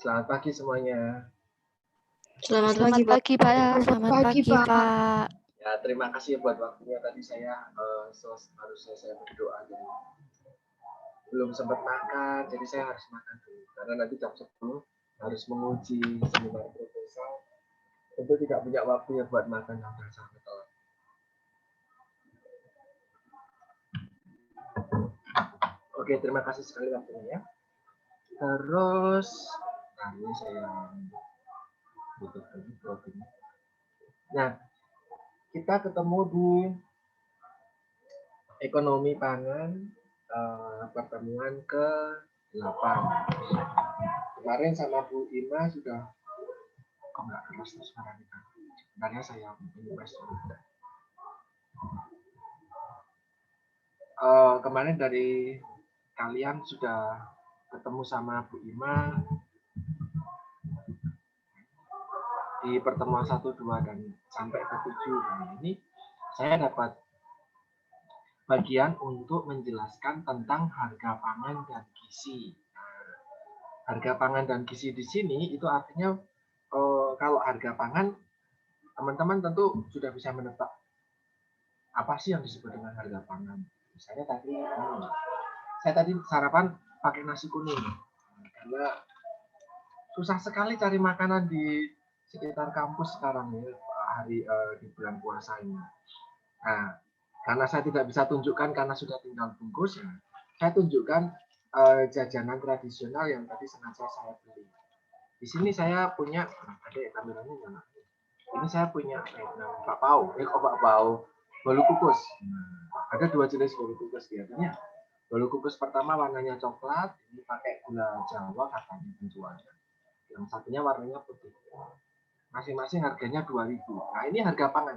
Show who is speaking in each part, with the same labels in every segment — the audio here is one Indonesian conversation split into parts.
Speaker 1: Selamat pagi semuanya.
Speaker 2: Selamat pagi, Pak.
Speaker 3: Selamat pagi, Pak.
Speaker 1: Ya, terima kasih buat waktunya. Tadi saya harus saya berdoa, jadi belum sempat makan, jadi saya harus makan dulu. Karena nanti jam 10 harus menguji seminar proposal. Tentu tidak punya waktu ya buat makan sampai telat. Oke, terima kasih sekali waktunya ya. Terus, ini saya butuh lagi programnya. Nah, kita ketemu di ekonomi pangan pertemuan ke-8. Kemarin sama Bu Ima sudah kok nggak keras suara kita. Sebenarnya saya minimize dulu. Kemarin dari kalian sudah ketemu sama Bu Ima di pertemuan 1, 2 dan sampai ke 7. Nah, ini saya dapat bagian untuk menjelaskan tentang harga pangan dan gizi. Nah, harga pangan dan gizi di sini itu artinya kalau harga pangan teman-teman tentu sudah bisa menebak apa sih yang disebut dengan harga pangan. Misalnya tadi saya tadi sarapan pakai nasi kuning karena susah sekali cari makanan di sekitar kampus sekarang ya di bulan puasa ini. Nah, karena saya tidak bisa tunjukkan karena sudah tinggal bungkus ya, saya tunjukkan jajanan tradisional yang tadi sengaja saya beli. Di sini saya punya ada ya kameranya nyala. Ini saya punya bakpao, bakpao bolu kukus. Ada 2 jenis bolu kukus biasanya. Bolu kukus pertama warnanya coklat, ini pakai gula Jawa katanya penjualnya. Yang satunya warnanya putih. Masing-masing harganya 2.000. Nah, ini harga pangan.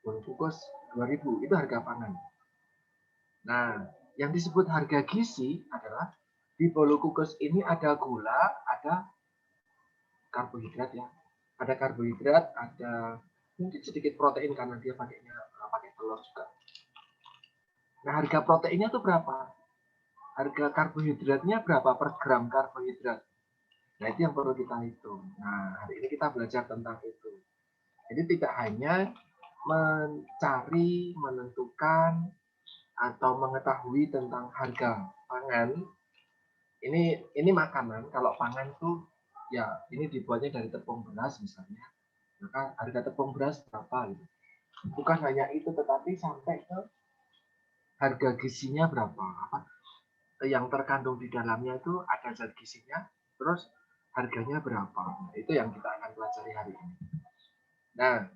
Speaker 1: Bolu kukus 2.000 itu harga pangan. Nah, yang disebut harga gizi adalah di bolu kukus ini ada gula, ada karbohidrat ya. Ada karbohidrat, ada mungkin sedikit protein karena dia pakai telur juga. Nah, harga proteinnya itu berapa? Harga karbohidratnya berapa per gram karbohidrat? Nah, itu yang perlu kita hitung. Nah, hari ini kita belajar tentang itu. Jadi tidak hanya mencari, menentukan, atau mengetahui tentang harga pangan. Ini makanan, kalau pangan tuh ya ini dibuatnya dari tepung beras misalnya. Maka harga tepung beras berapa gitu. Bukan hanya itu, tetapi sampai ke harga gizinya berapa. Yang terkandung di dalamnya itu ada zat gizinya, terus harganya berapa. Nah, itu yang kita akan pelajari hari ini. Nah,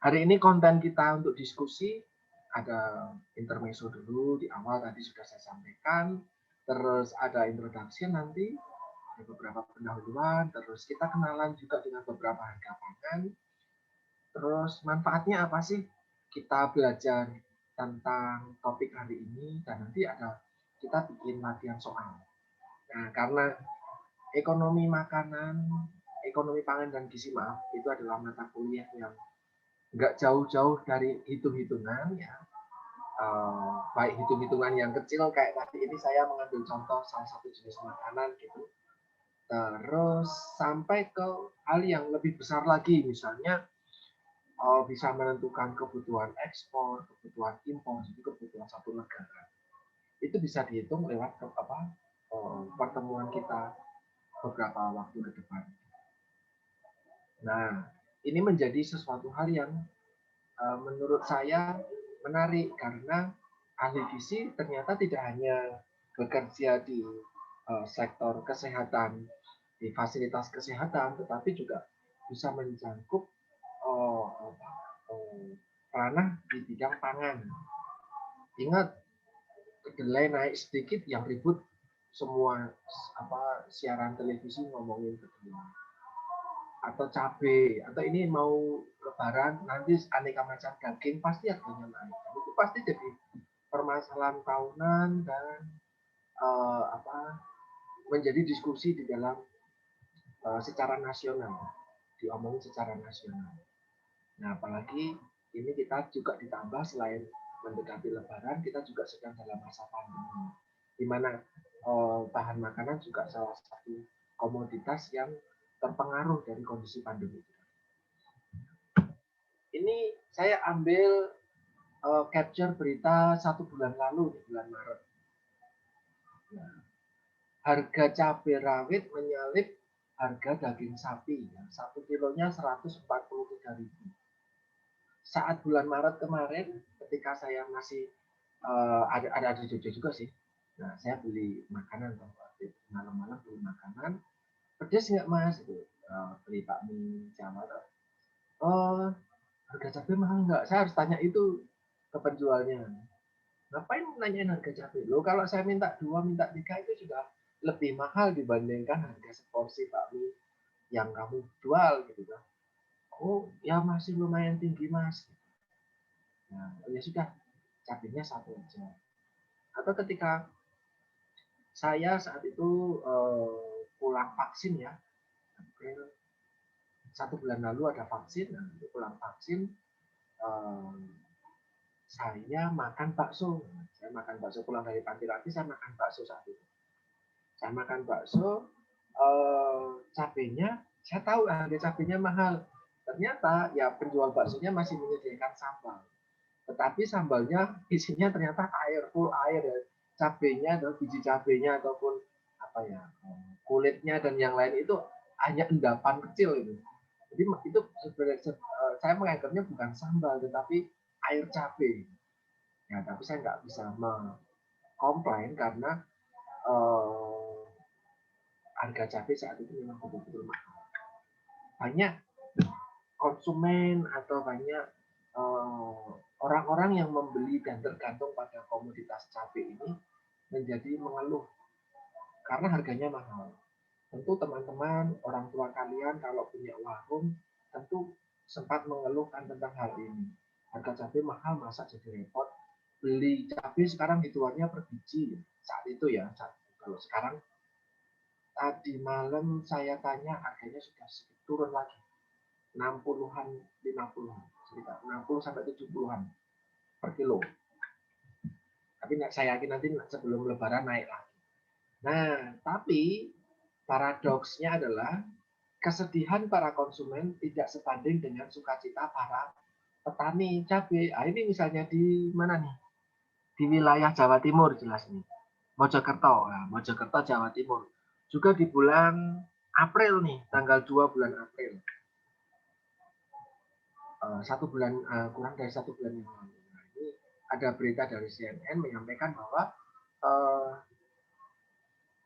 Speaker 1: hari ini konten kita untuk diskusi ada intermezzo dulu di awal tadi sudah saya sampaikan, terus ada introduction nanti, ada beberapa pendahuluan, terus kita kenalan juga dengan beberapa harga pangan, terus manfaatnya apa sih kita belajar tentang topik hari ini, dan nanti ada kita bikin latihan soal. Nah, karena ekonomi pangan dan gizi itu adalah mata kuliah yang nggak jauh-jauh dari hitung-hitungan ya. Baik hitung-hitungan yang kecil kayak tadi ini saya mengambil contoh salah satu jenis makanan gitu. Terus sampai ke hal yang lebih besar lagi, misalnya bisa menentukan kebutuhan ekspor, kebutuhan impor, jadi kebutuhan satu negara. Itu bisa dihitung lewat pertemuan kita beberapa waktu ke depan. Nah, ini menjadi sesuatu hal yang menurut saya menarik karena ahli gizi ternyata tidak hanya bekerja di sektor kesehatan, di fasilitas kesehatan, tetapi juga bisa mencakup ranah di bidang pangan. Ingat, kedelai naik sedikit yang ribut semua siaran televisi ngomongin kedelai. Atau cabai, atau ini mau lebaran nanti aneka macam daging pasti harganya naik. Itu pasti jadi permasalahan tahunan dan menjadi diskusi di dalam secara nasional, diomongin secara nasional. Nah, apalagi ini kita juga ditambah selain mendekati lebaran, kita juga sedang dalam masa pandemi, di mana bahan makanan juga salah satu komoditas yang terpengaruh dari kondisi pandemi. Ini saya ambil capture berita 1 bulan lalu, di bulan Maret. Nah, harga cabai rawit menyalip harga daging sapi. 1 kilonya 143.000. Saat bulan Maret kemarin, ketika saya masih ada di Jogja juga sih. Nah, saya beli makanan, malam-malam beli makanan. Pedes nggak mas? Beli bakmi Jawa. Harga cabai mahal nggak? Saya harus tanya itu ke penjualnya. Ngapain nanyain harga cabai? Loh, kalau saya minta 2, minta 3 itu sudah lebih mahal dibandingkan harga seporsi bakmi yang kamu jual gitu kan. Oh, ya masih lumayan tinggi mas. Nah, ya sudah, cabainya 1 aja. Atau ketika saya saat itu pulang vaksin ya, April 1 bulan lalu ada vaksin, nah, pulang vaksin saya makan bakso. Saya makan bakso pulang dari panti lagi, saya makan bakso saat itu. Saya makan bakso, cabenya, saya tahu harga cabenya mahal. Ternyata ya penjual baksonya masih menyediakan sambal. Tetapi sambalnya isinya ternyata air, full air ya. Cabenya atau biji cabenya ataupun apa ya, kulitnya dan yang lain itu hanya endapan kecil itu. Jadi itu sebenarnya saya menganggapnya bukan sambal tetapi air cabai. Ya, tapi saya nggak bisa mengkomplain karena harga cabai saat itu memang betul-betul mahal. Banyak konsumen atau banyak orang-orang yang membeli dan tergantung pada komoditas cabai ini menjadi mengeluh karena harganya mahal. Tentu teman-teman, orang tua kalian kalau punya warung tentu sempat mengeluhkan tentang hal ini. Harga cabai mahal, masa jadi repot. Beli cabai sekarang dituarnya per biji saat itu ya. Kalau sekarang tadi malam saya tanya harganya sudah turun lagi. 60-an, 50-an, sekitar 60 sampai 70-an per kilo. Tapi saya yakin nanti sebelum lebaran naik lagi. Nah, tapi paradoksnya adalah kesedihan para konsumen tidak sebanding dengan sukacita para petani cabai. Nah, ini misalnya di mana nih? Di wilayah Jawa Timur jelas ini. Mojokerto, nah, Mojokerto Jawa Timur. Juga di bulan April nih, tanggal 2 bulan April. 1 bulan, kurang dari 1 bulan yang lalu. Nah, ini ada berita dari CNN menyampaikan bahwa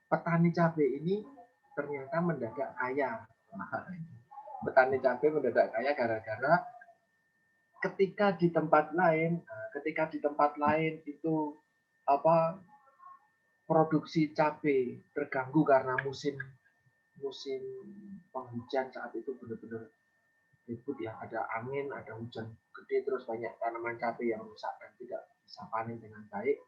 Speaker 1: petani cabai ini ternyata mendadak kaya. Petani cabai mendadak kaya gara-gara ketika di tempat lain itu apa produksi cabai terganggu karena musim penghujan saat itu benar-benar ribut ya, ada angin, ada hujan gede, terus banyak tanaman cabai yang rusak dan tidak bisa panen dengan baik.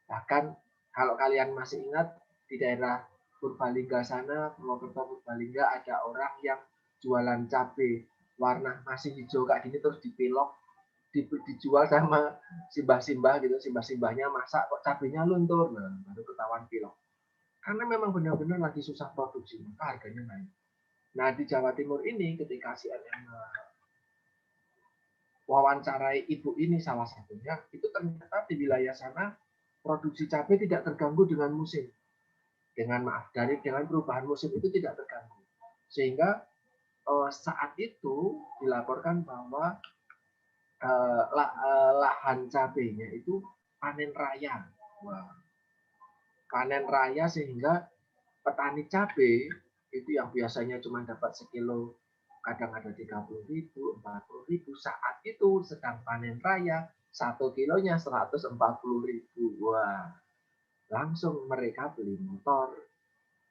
Speaker 1: Bahkan kalau kalian masih ingat di daerah Purbalingga sana, Purwokerto Purbalingga, ada orang yang jualan cabai warna masih hijau kayak gini terus dipilok, dijual sama simbah-simbah gitu, simbah-simbahnya masak kok cabainya luntur, nah baru ketahuan pilok. Karena memang benar-benar lagi susah produksi, maka harganya naik. Nah di Jawa Timur ini ketika CNN wawancarai ibu ini salah satunya, itu ternyata di wilayah sana produksi cabai tidak terganggu dengan musim. Dengan perubahan musim itu tidak terganggu. Sehingga saat itu dilaporkan bahwa lahan cabainya itu panen raya. Wah. Panen raya sehingga petani cabai itu yang biasanya cuma dapat sekilo, kadang ada 30.000, 40.000, saat itu sedang panen raya 1 kilonya 140.000. Wah, langsung mereka beli motor.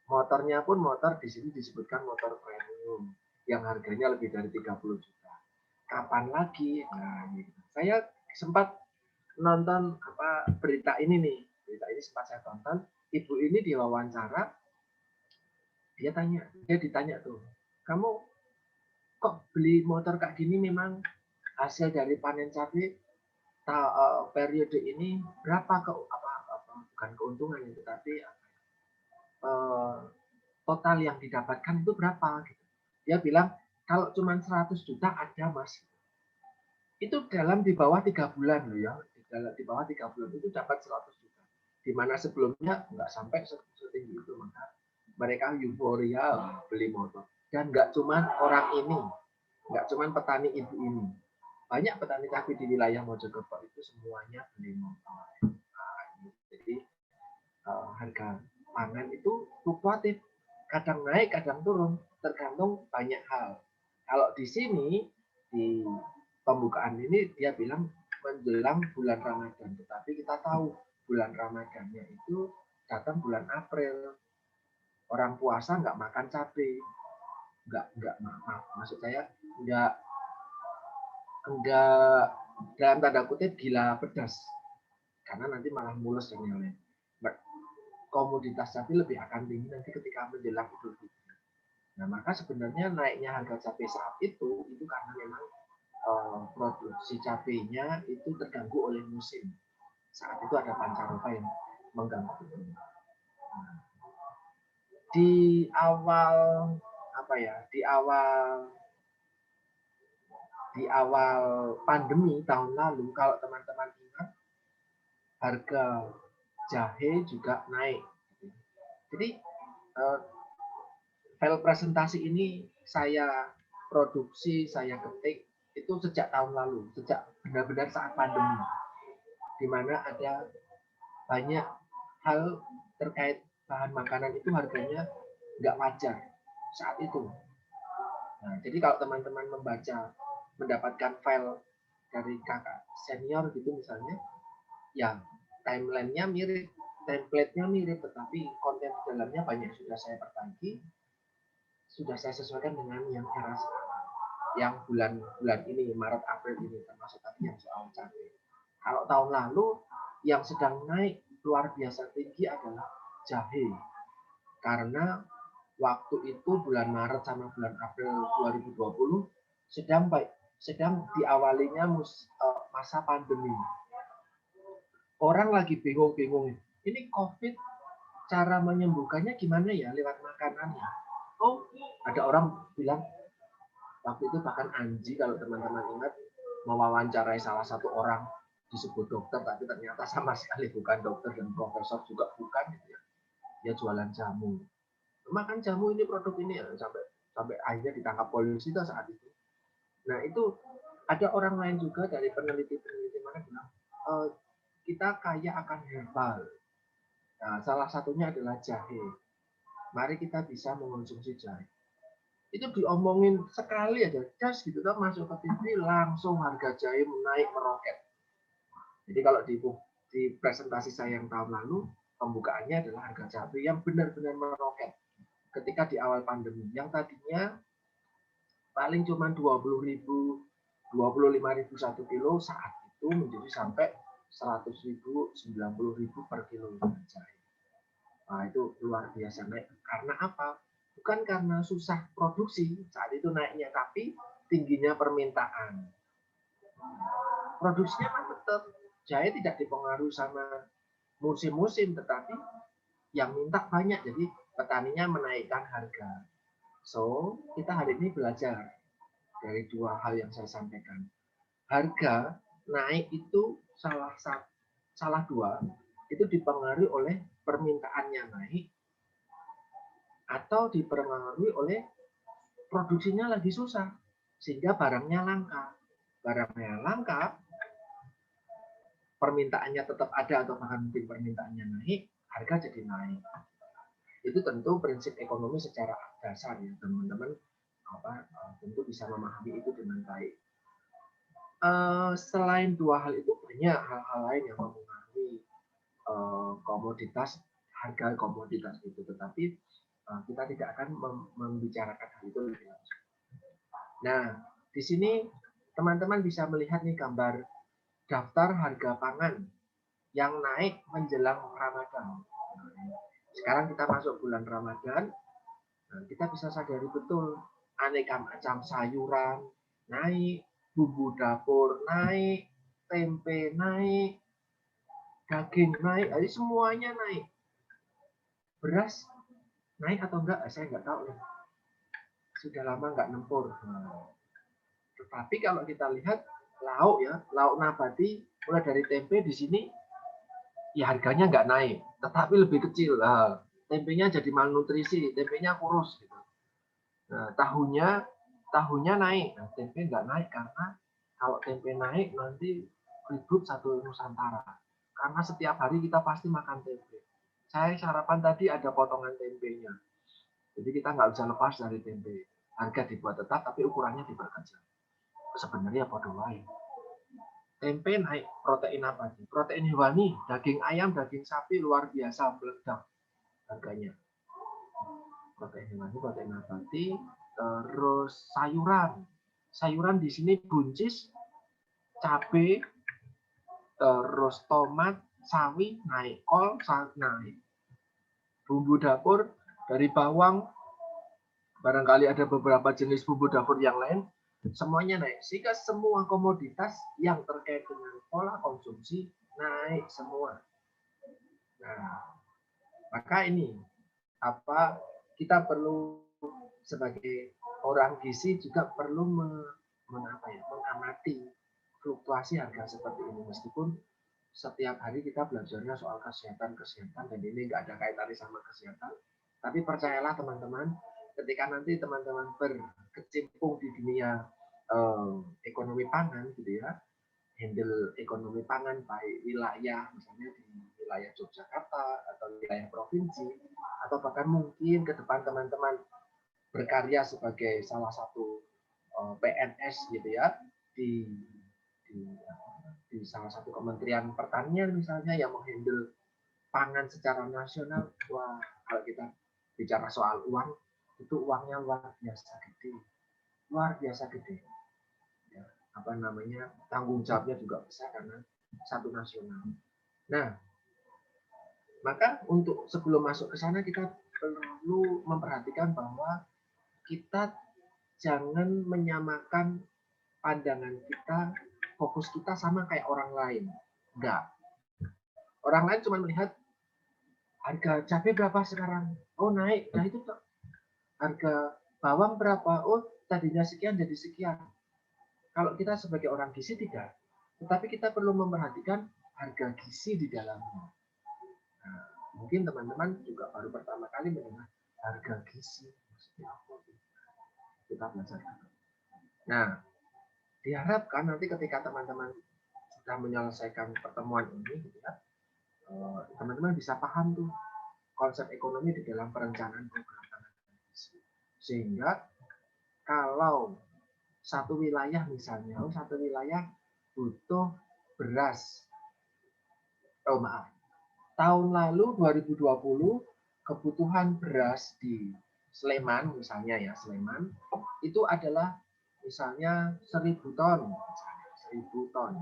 Speaker 1: Motornya pun motor di sini disebutkan motor premium yang harganya lebih dari 30 juta. Kapan lagi? Nah, gitu. Saya sempat nonton berita ini nih. Berita ini sempat saya tonton. Ibu ini diwawancara, dia ditanya tuh, kamu kok beli motor kayak gini, memang hasil dari panen cabai periode ini berapa bukan keuntungan itu, tapi total yang didapatkan itu berapa gitu. Dia bilang kalau cuma 100 juta ada Mas. Itu dalam di bawah 3 bulan loh ya. Di bawah 3 bulan itu dapat 100 juta. Di mana sebelumnya nggak sampai setinggi itu, maka mereka euforia beli motor. Dan nggak cuma orang ini, nggak cuma petani ibu ini. Banyak petani cabai di wilayah Mojokerto itu semuanya beli motor. Nah, jadi harga pangan itu fluktuatif, kadang naik, kadang turun, tergantung banyak hal. Kalau di sini di pembukaan ini dia bilang menjelang bulan Ramadan, tetapi kita tahu bulan Ramadannya itu datang bulan April. Orang puasa nggak makan cabai, nggak maaf, maksud saya nggak dalam tanda kutip gila pedas, karena nanti malah mulus dan yang lain. Komoditas cabai lebih akan tinggi nanti ketika menjelang Idul Fitri. Nah, maka sebenarnya naiknya harga cabai saat itu karena memang produksi cabainya itu terganggu oleh musim. Saat itu ada pancaroba yang mengganggu itu. Nah, di awal pandemi tahun lalu, kalau teman-teman ingat, harga jahe juga naik. Jadi file presentasi ini saya produksi, saya ketik itu sejak tahun lalu, sejak benar-benar saat pandemi, di mana ada banyak hal terkait bahan makanan itu harganya nggak wajar saat itu. Nah, jadi kalau teman-teman mendapatkan file dari kakak senior gitu misalnya, ya timelinenya mirip, template-nya mirip, tetapi konten di dalamnya banyak sudah saya perbaiki, sudah saya sesuaikan dengan yang era sekarang, yang bulan ini, Maret April ini, termasuk tadi yang soal cabai. Kalau tahun lalu yang sedang naik luar biasa tinggi adalah jahe, karena waktu itu bulan Maret sama bulan April 2020 sedang diawalinya masa pandemi. Orang lagi bingung-bingung, ini COVID cara menyembuhkannya gimana ya, lewat makanannya. Oh, ada orang bilang, waktu itu bahkan Anji, kalau teman-teman ingat, mewawancarai salah satu orang disebut dokter, tapi ternyata sama sekali bukan dokter dan profesor juga bukan, gitu ya. Dia jualan jamu. Makan jamu ini, produk ini, ya, sampai akhirnya ditangkap polisi saat itu. Nah, itu ada orang lain juga dari peneliti-peneliti mana bilang, kita kaya akan herbal. Nah, salah satunya adalah jahe. Mari kita bisa mengonsumsi jahe. Itu diomongin sekali aja, just gitu kan, masuk ke TV langsung harga jahe naik meroket. Jadi kalau di presentasi saya yang tahun lalu, pembukaannya adalah harga cabai yang benar-benar meroket ketika di awal pandemi, yang tadinya paling cuma 20.000, 25.000 1 kilo, saat itu menjadi sampai 100.000, 90.000 per kilo jahe. Nah, itu luar biasa naik. Karena apa? Bukan karena susah produksi saat itu naiknya, tapi tingginya permintaan. Produksinya kan tetap, jahe tidak dipengaruhi sama musim-musim, tetapi yang minta banyak, jadi petaninya menaikkan harga. So, kita hari ini belajar dari dua hal yang saya sampaikan. Harga naik itu salah dua, itu dipengaruhi oleh permintaannya naik, atau dipengaruhi oleh produksinya lagi susah, sehingga barangnya langka. Barangnya langka, permintaannya tetap ada atau bahkan mungkin permintaannya naik, harga jadi naik. Itu tentu prinsip ekonomi secara dasar ya, teman-teman tentu bisa memahami itu dengan baik. Selain dua hal itu, banyak hal-hal lain yang mempengaruhi komoditas, harga komoditas itu, tetapi kita tidak akan membicarakan hal itu lebih lanjut. Nah, di sini teman-teman bisa melihat nih gambar daftar harga pangan yang naik menjelang Ramadan. Sekarang kita masuk bulan Ramadan, kita bisa sadari betul aneka macam sayuran naik, bumbu dapur naik, tempe naik, daging naik, jadi semuanya naik. Beras naik atau enggak? Saya nggak tahu ya. Sudah lama nggak nempur. Nah, tetapi kalau kita lihat lauk ya, lauk nabati mulai dari tempe di sini ya harganya nggak naik, tetapi lebih kecil. Nah, tempenya jadi malnutrisi, tempenya kurus gitu. Nah, tahunya naik, nah, tempe nggak naik karena kalau tempe naik nanti ribut satu Nusantara. Karena setiap hari kita pasti makan tempe. Saya sarapan tadi ada potongan tempenya. Jadi kita nggak bisa lepas dari tempe. Harga dibuat tetap, tapi ukurannya diperkecil. Sebenarnya podo wae. Tempe naik, protein apa sih? Protein hewani, daging ayam, daging sapi luar biasa meledak harganya. Protein hewani, protein nabati, terus sayuran. Sayuran di sini buncis, cabai, terus tomat, sawi naik, kol naik. Bumbu dapur dari bawang, barangkali ada beberapa jenis bumbu dapur yang lain, semuanya naik. Sehingga semua komoditas yang terkait dengan pola konsumsi naik semua. Nah, maka ini apa kita perlu sebagai orang gizi juga perlu mengamati fluktuasi harga seperti ini, meskipun setiap hari kita belajarnya soal kesehatan dan ini nggak ada kaitannya sama kesehatan, tapi percayalah teman-teman, ketika nanti teman-teman berkecimpung di dunia ekonomi pangan gitu ya, handle ekonomi pangan baik wilayah misalnya di wilayah Yogyakarta atau wilayah provinsi, atau bahkan mungkin ke depan teman-teman berkarya sebagai salah satu PNS gitu ya di, di di salah satu kementerian pertanian misalnya yang menghandle pangan secara nasional. Wah, kalau kita bicara soal uang, itu uangnya luar biasa gede ya, apa namanya, tanggung jawabnya juga besar karena satu nasional. Nah, maka untuk sebelum masuk ke sana kita perlu memperhatikan bahwa kita jangan menyamakan pandangan kita, fokus kita sama kayak orang lain. Enggak. Orang lain cuma melihat harga cabai berapa sekarang. Oh naik. Nah itu harga bawang berapa. Oh tadinya sekian jadi sekian. Kalau kita sebagai orang gizi tidak. Tetapi kita perlu memperhatikan harga gizi di dalamnya. Nah, mungkin teman-teman juga baru pertama kali mendengar harga gizi. Kita belajar. Nah, diharapkan nanti ketika teman-teman sudah menyelesaikan pertemuan ini, gitu ya, teman-teman bisa paham tuh konsep ekonomi di dalam perencanaan program pangan. Sehingga kalau satu wilayah misalnya, satu wilayah butuh beras, tahun lalu 2020 kebutuhan beras di Sleman misalnya ya, Sleman itu adalah misalnya 1.000 ton, 1.000 ton.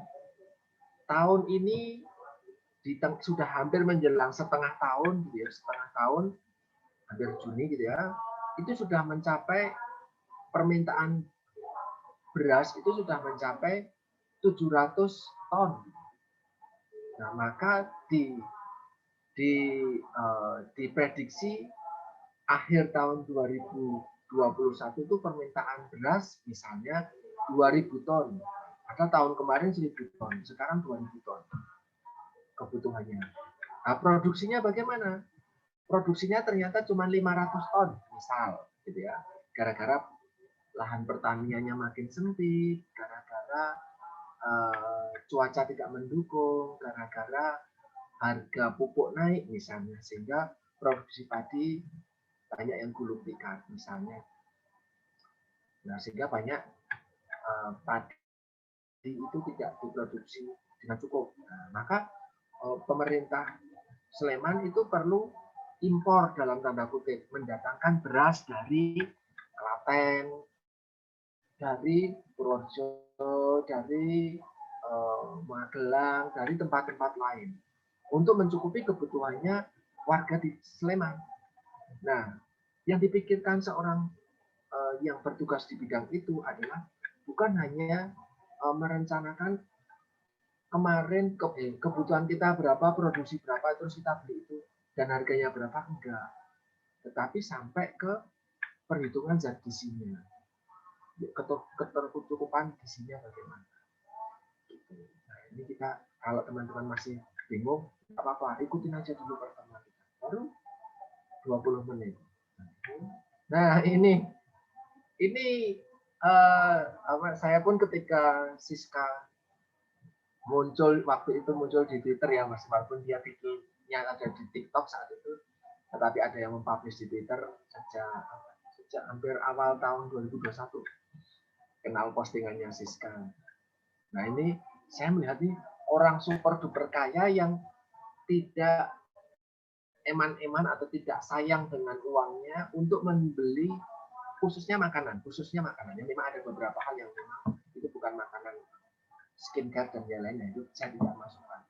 Speaker 1: Tahun ini sudah hampir menjelang setengah tahun gitu ya, setengah tahun, hampir Juni gitu ya, itu sudah mencapai permintaan beras itu sudah mencapai 700 ton. Nah, maka diprediksi akhir tahun 2021 itu permintaan beras misalnya 2.000 ton. Padahal tahun kemarin 1.000 ton, sekarang 2.000 ton kebutuhannya. Nah, produksinya bagaimana? Produksinya ternyata cuma 500 ton, misal, gitu ya. Gara-gara lahan pertaniannya makin sempit, gara-gara cuaca tidak mendukung, gara-gara harga pupuk naik misalnya, sehingga produksi padi banyak yang gulung tikar misalnya. Nah, sehingga banyak padi itu tidak diproduksi dengan cukup. Nah, maka pemerintah Sleman itu perlu impor dalam tanda kutip, mendatangkan beras dari Klaten, dari Purworejo, dari Magelang, dari tempat-tempat lain untuk mencukupi kebutuhannya warga di Sleman. Nah, yang dipikirkan seorang yang bertugas di bidang itu adalah bukan hanya merencanakan kemarin kebutuhan kita berapa, produksi berapa, terus kita beli itu dan harganya berapa, enggak. tetapi sampai ke perhitungan zat gizinya, ketercukupan gizinya bagaimana. Gitu. Nah, ini kita kalau teman-teman masih bingung, nggak apa-apa, ikutin aja dulu pertemuan kita. Baru 20 menit. Nah, ini saya pun ketika Siska muncul waktu itu muncul di Twitter ya Mas, walaupun dia bikinnya ada di TikTok saat itu, tetapi ada yang mempublish di Twitter sejak hampir awal tahun 2021 kenal postingannya Siska. Nah, ini saya melihat nih orang super duper kaya yang tidak eman-eman atau tidak sayang dengan uangnya untuk membeli khususnya makanan. Yang memang ada beberapa hal yang memang itu bukan makanan skincare dan yang lainnya, itu saya tidak masukkan.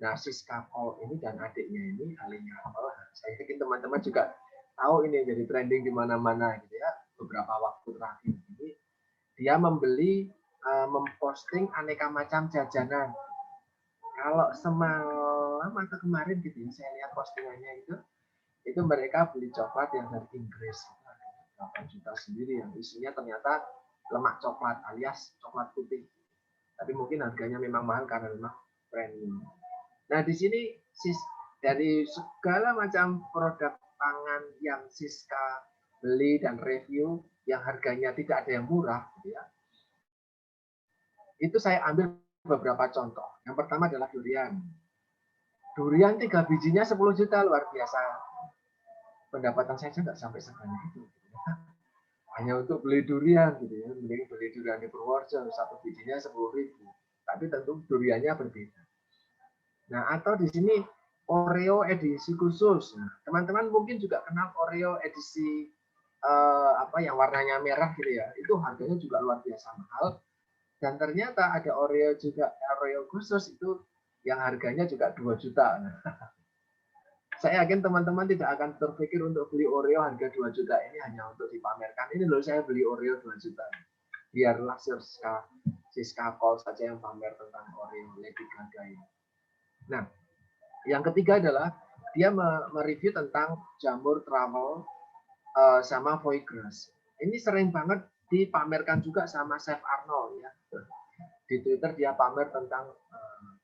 Speaker 1: Nah, Siska Cole ini dan adiknya ini, Alenya Apple, saya yakin teman-teman juga tahu ini jadi trending di mana-mana gitu ya, beberapa waktu terakhir ini. Dia memposting aneka macam jajanan. Kalau semalam atau kemarin gitu ya, saya lihat postingannya itu mereka beli coklat yang dari Inggris, 8 juta sendiri, yang isinya ternyata lemak coklat alias coklat putih. Tapi mungkin harganya memang mahal karena memang premium. Nah, di sini dari segala macam produk pangan yang Siska beli dan review yang harganya tidak ada yang murah, gitu ya, itu saya ambil beberapa contoh. Yang pertama adalah durian. Durian 3 bijinya 10 juta, luar biasa. Pendapatan saya nggak sampai sebanyak itu. Gitu ya. Hanya untuk beli durian gitu ya, mending beli durian di Purworejo, 1 bijinya 10.000. Tapi tentu duriannya berbeda. Nah, atau di sini Oreo edisi khusus. Nah, teman-teman mungkin juga kenal Oreo edisi yang warnanya merah gitu ya. Itu harganya juga luar biasa mahal. Dan ternyata ada Oreo khusus itu yang harganya juga 2 juta. Nah, saya yakin teman-teman tidak akan terpikir untuk beli Oreo harga 2 juta ini hanya untuk dipamerkan. Ini loh saya beli Oreo 2 juta. Biarlah Siska Cole saja yang pamer tentang Oreo Lady Gaga ini. Nah, yang ketiga adalah dia mereview tentang jamur travel sama foie gras. Ini sering banget dipamerkan juga sama Chef Arnold ya. Di Twitter dia pamer tentang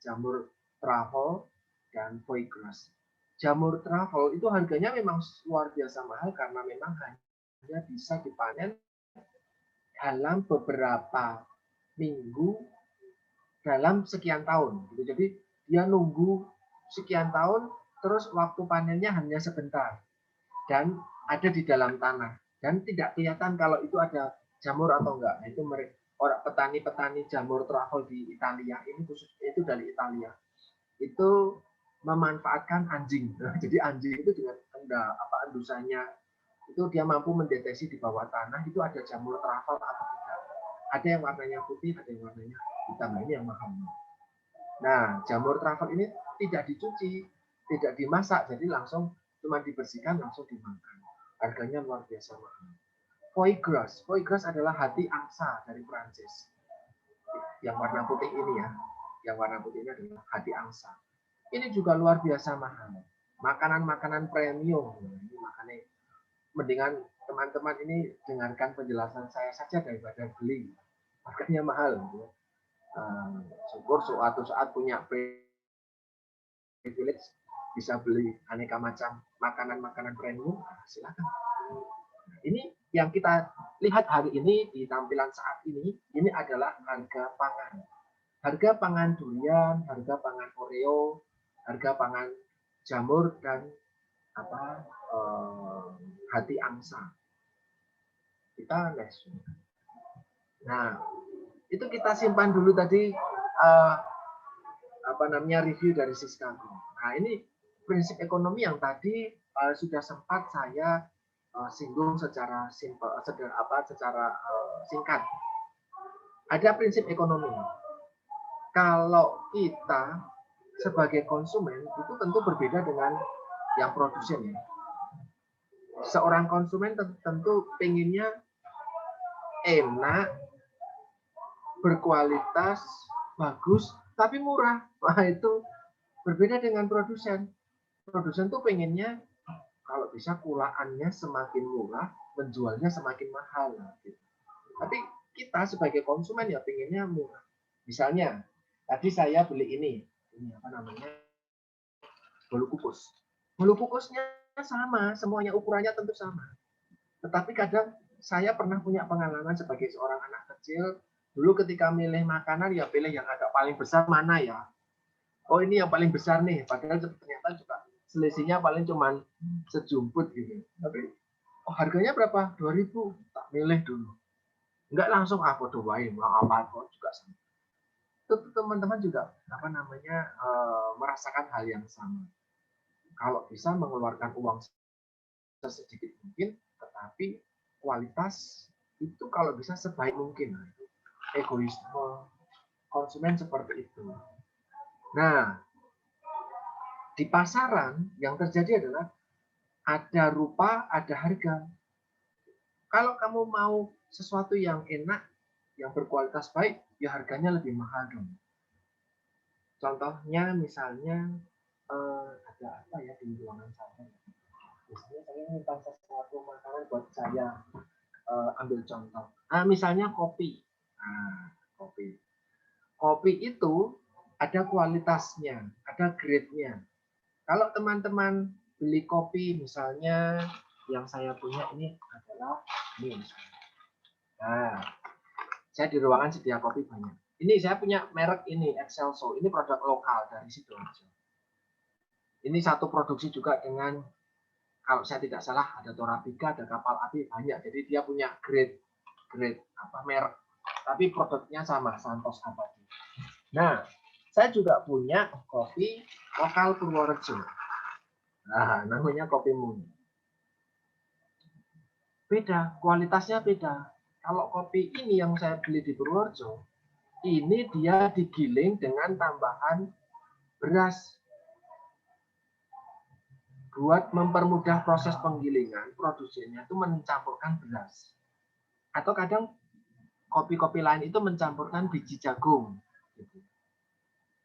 Speaker 1: jamur travel dan foie gras. Jamur travel itu harganya memang luar biasa mahal karena memang hanya bisa dipanen dalam beberapa minggu dalam sekian tahun. Jadi dia nunggu sekian tahun, terus waktu panennya hanya sebentar dan ada di dalam tanah dan tidak kelihatan kalau itu ada jamur atau enggak. Nah, itu orang petani-petani jamur travel di Italia ini khusus itu dari Italia itu memanfaatkan anjing. Jadi anjing itu dengan endusannya itu dia mampu mendeteksi di bawah tanah itu ada jamur travel atau tidak. Ada yang warnanya putih, ada yang warnanya hitam. Ini yang mahal. Nah, jamur travel ini tidak dicuci, tidak dimasak, jadi langsung cuma dibersihkan langsung dimakan. Harganya luar biasa mahal. Foie gras adalah hati angsa dari Prancis. Yang warna putih ini ya, yang warna putih ini adalah hati angsa. Ini juga luar biasa mahal. Makanan-makanan premium. Ini makanya mendingan teman-teman ini dengarkan penjelasan saya saja daripada beli. Harganya mahal. Syukur suatu saat punya privilege bisa beli aneka macam makanan-makanan premium, silakan. Ini yang kita lihat hari ini di tampilan saat ini adalah harga pangan. Harga pangan durian, harga pangan Oreo, harga pangan jamur dan hati angsa. Kita next. Nah, itu kita simpan dulu tadi review dari Siska Cole. Nah, ini prinsip ekonomi yang tadi sudah sempat saya singgung secara singkat. Ada prinsip ekonomi. Kalau kita sebagai konsumen itu tentu berbeda dengan yang produsen ya. Seorang konsumen tentu pengennya enak, berkualitas, bagus, tapi murah. Wah, itu berbeda dengan produsen. Produsen tuh pengennya kalau bisa kulaannya semakin murah, menjualnya semakin mahal. Gitu. Tapi kita sebagai konsumen ya pinginnya murah. Misalnya, tadi saya beli ini apa namanya, bolu kukus. Bolu kukusnya sama, semuanya ukurannya tentu sama. Tetapi kadang saya pernah punya pengalaman sebagai seorang anak kecil, dulu ketika milih makanan ya pilih yang agak paling besar mana ya. Oh ini yang paling besar nih, padahal ternyata juga selisihnya paling cuman sejumput gitu. Tapi oh harganya berapa? 2.000. Tak milih dulu. Enggak langsung aku doain, apa juga sama. Itu teman-teman juga apa namanya merasakan hal yang sama. Kalau bisa mengeluarkan uang sesedikit mungkin, tetapi kualitas itu kalau bisa sebaik mungkin. Egoisme konsumen seperti itu. Nah, di pasaran yang terjadi adalah ada rupa, ada harga. Kalau kamu mau sesuatu yang enak, yang berkualitas baik, ya harganya lebih mahal dong. Contohnya misalnya ada apa ya di ruangan saya. Misalnya saya minta sesuatu makanan buat saya ambil contoh. Misalnya kopi. Kopi. Kopi itu ada kualitasnya, ada grade-nya. Kalau teman-teman beli kopi, misalnya yang saya punya ini adalah ini. Nah, saya di ruangan sedia kopi banyak. Ini saya punya merek ini, Excelso. Ini produk lokal dari Sidoarjo. Ini satu produksi juga dengan, kalau saya tidak salah, ada Torabika, ada Kapal Api, banyak. Jadi dia punya grade apa merek. Tapi produknya sama, Santos Abadi. Nah, saya juga punya kopi lokal Purworejo. Nah, namanya Kopi Moon. Beda, kualitasnya beda. Kalau kopi ini yang saya beli di Purworejo, ini dia digiling dengan tambahan beras. Buat mempermudah proses penggilingan, produsennya itu mencampurkan beras. Atau kadang kopi-kopi lain itu mencampurkan biji jagung.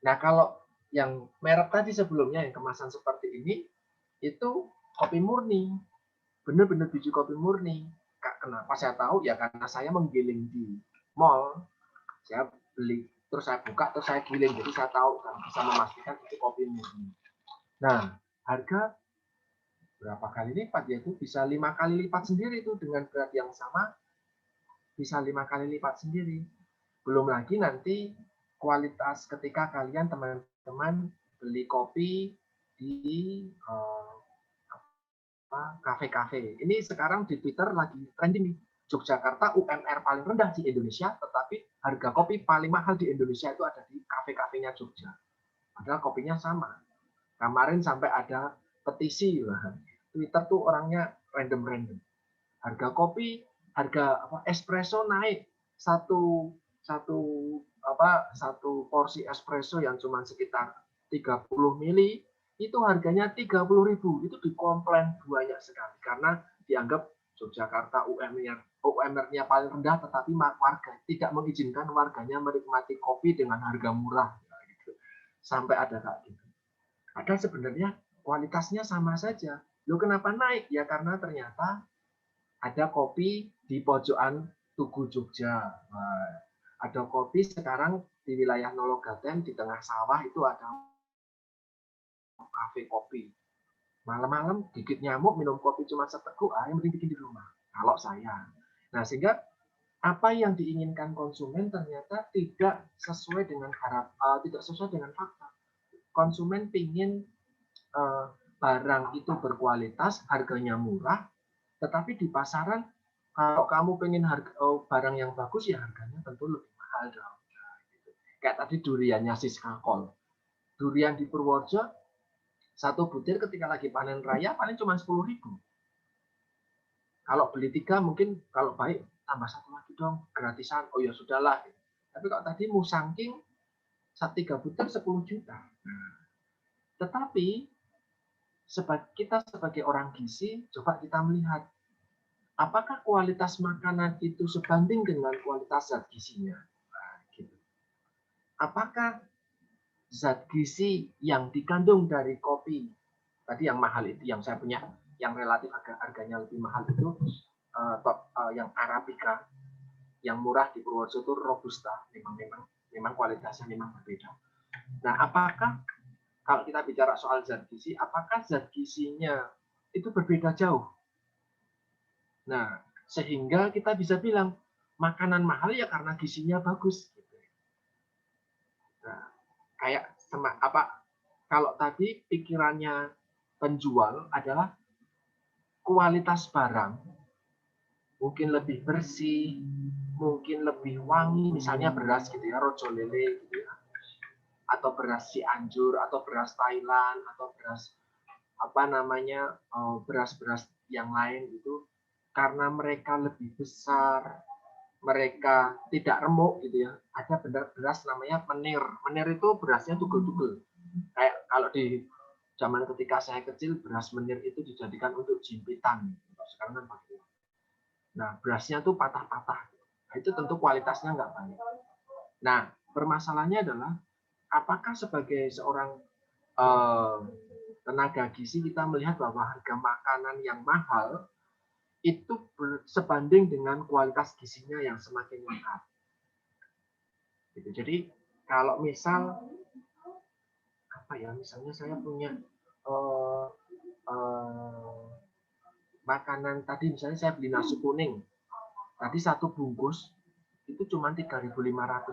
Speaker 1: Nah, kalau yang merek tadi sebelumnya, yang kemasan seperti ini, itu kopi murni. Benar-benar biji kopi murni. Kenapa saya tahu? Ya karena saya menggiling di mall. Saya beli, terus saya buka, terus saya giling. Jadi saya tahu, kan, bisa memastikan itu kopi murni. Nah, harga berapa kali lipat? Yaitu bisa 5 kali lipat sendiri itu dengan berat yang sama. Bisa 5 kali lipat sendiri. Belum lagi nanti kualitas ketika kalian teman-teman beli kopi di kafe-kafe. Ini sekarang di Twitter lagi trending. Yogyakarta UMR paling rendah di Indonesia, tetapi harga kopi paling mahal di Indonesia itu ada di kafe-kafenya Jogja. Padahal kopinya sama. Kemarin sampai ada petisi lah. Twitter tuh orangnya random-random. Harga kopi, harga espresso naik satu porsi espresso yang cuma sekitar 30 mili itu harganya 30.000. Itu dikomplain banyak sekali karena dianggap Yogyakarta UMR-nya paling rendah, tetapi warga tidak mengizinkan warganya menikmati kopi dengan harga murah. Sampai ada kayak gitu. Padahal sebenarnya kualitasnya sama saja. Loh kenapa naik? Ya karena ternyata ada kopi di pojokan Tugu Jogja. Nah, ada kopi sekarang di wilayah Nologaten di tengah sawah itu ada kafe kopi. Malam-malam gigit nyamuk minum kopi cuma seteguk, yang mending bikin di rumah. Kalau saya. Nah, sehingga apa yang diinginkan konsumen ternyata tidak sesuai dengan tidak sesuai dengan fakta. Konsumen ingin barang itu berkualitas, harganya murah, tetapi di pasaran kalau kamu pengen barang yang bagus ya harganya tentu lebih mahal dong. Kayak tadi duriannya Siska Kol. Durian di Purworejo satu butir ketika lagi panen raya paling cuma 10.000. Kalau beli 3 mungkin kalau baik tambah 1 lagi dong gratisan. Oh ya sudahlah. Tapi kalau tadi musangking 3 butir 10 juta. Nah, tetapi kita sebagai orang gizi coba kita melihat apakah kualitas makanan itu sebanding dengan kualitas zat gizinya. Nah, gitu. Apakah zat gizi yang dikandung dari kopi tadi yang mahal itu yang saya punya yang relatif harganya lebih mahal itu yang Arabica, yang murah di Purworejo itu Robusta, memang kualitasnya memang berbeda. Nah, apakah kalau kita bicara soal zat gizi, apakah zat gizinya itu berbeda jauh? Nah, sehingga kita bisa bilang makanan mahal ya karena gizinya bagus. Nah, kayak kalau tadi pikirannya penjual adalah kualitas barang mungkin lebih bersih, mungkin lebih wangi, misalnya beras gitu ya, rojo lele gitu ya, atau beras Cianjur, atau beras Thailand, atau beras beras-beras yang lain itu, karena mereka lebih besar, mereka tidak remuk gitu ya. Ada beras namanya menir. Menir itu berasnya tugel-tugel. Kayak kalau di zaman ketika saya kecil, beras menir itu dijadikan untuk jimpitan. Sekarang kan pakai. Nah, berasnya tuh patah-patah. Nah, itu tentu kualitasnya nggak baik. Nah, permasalahannya adalah apakah sebagai seorang tenaga gizi kita melihat bahwa harga makanan yang mahal itu sebanding dengan kualitas gizinya yang semakin lengkap. Gitu. Jadi kalau misalnya saya punya makanan tadi, misalnya saya beli nasi kuning, tadi satu bungkus itu cuma 3.500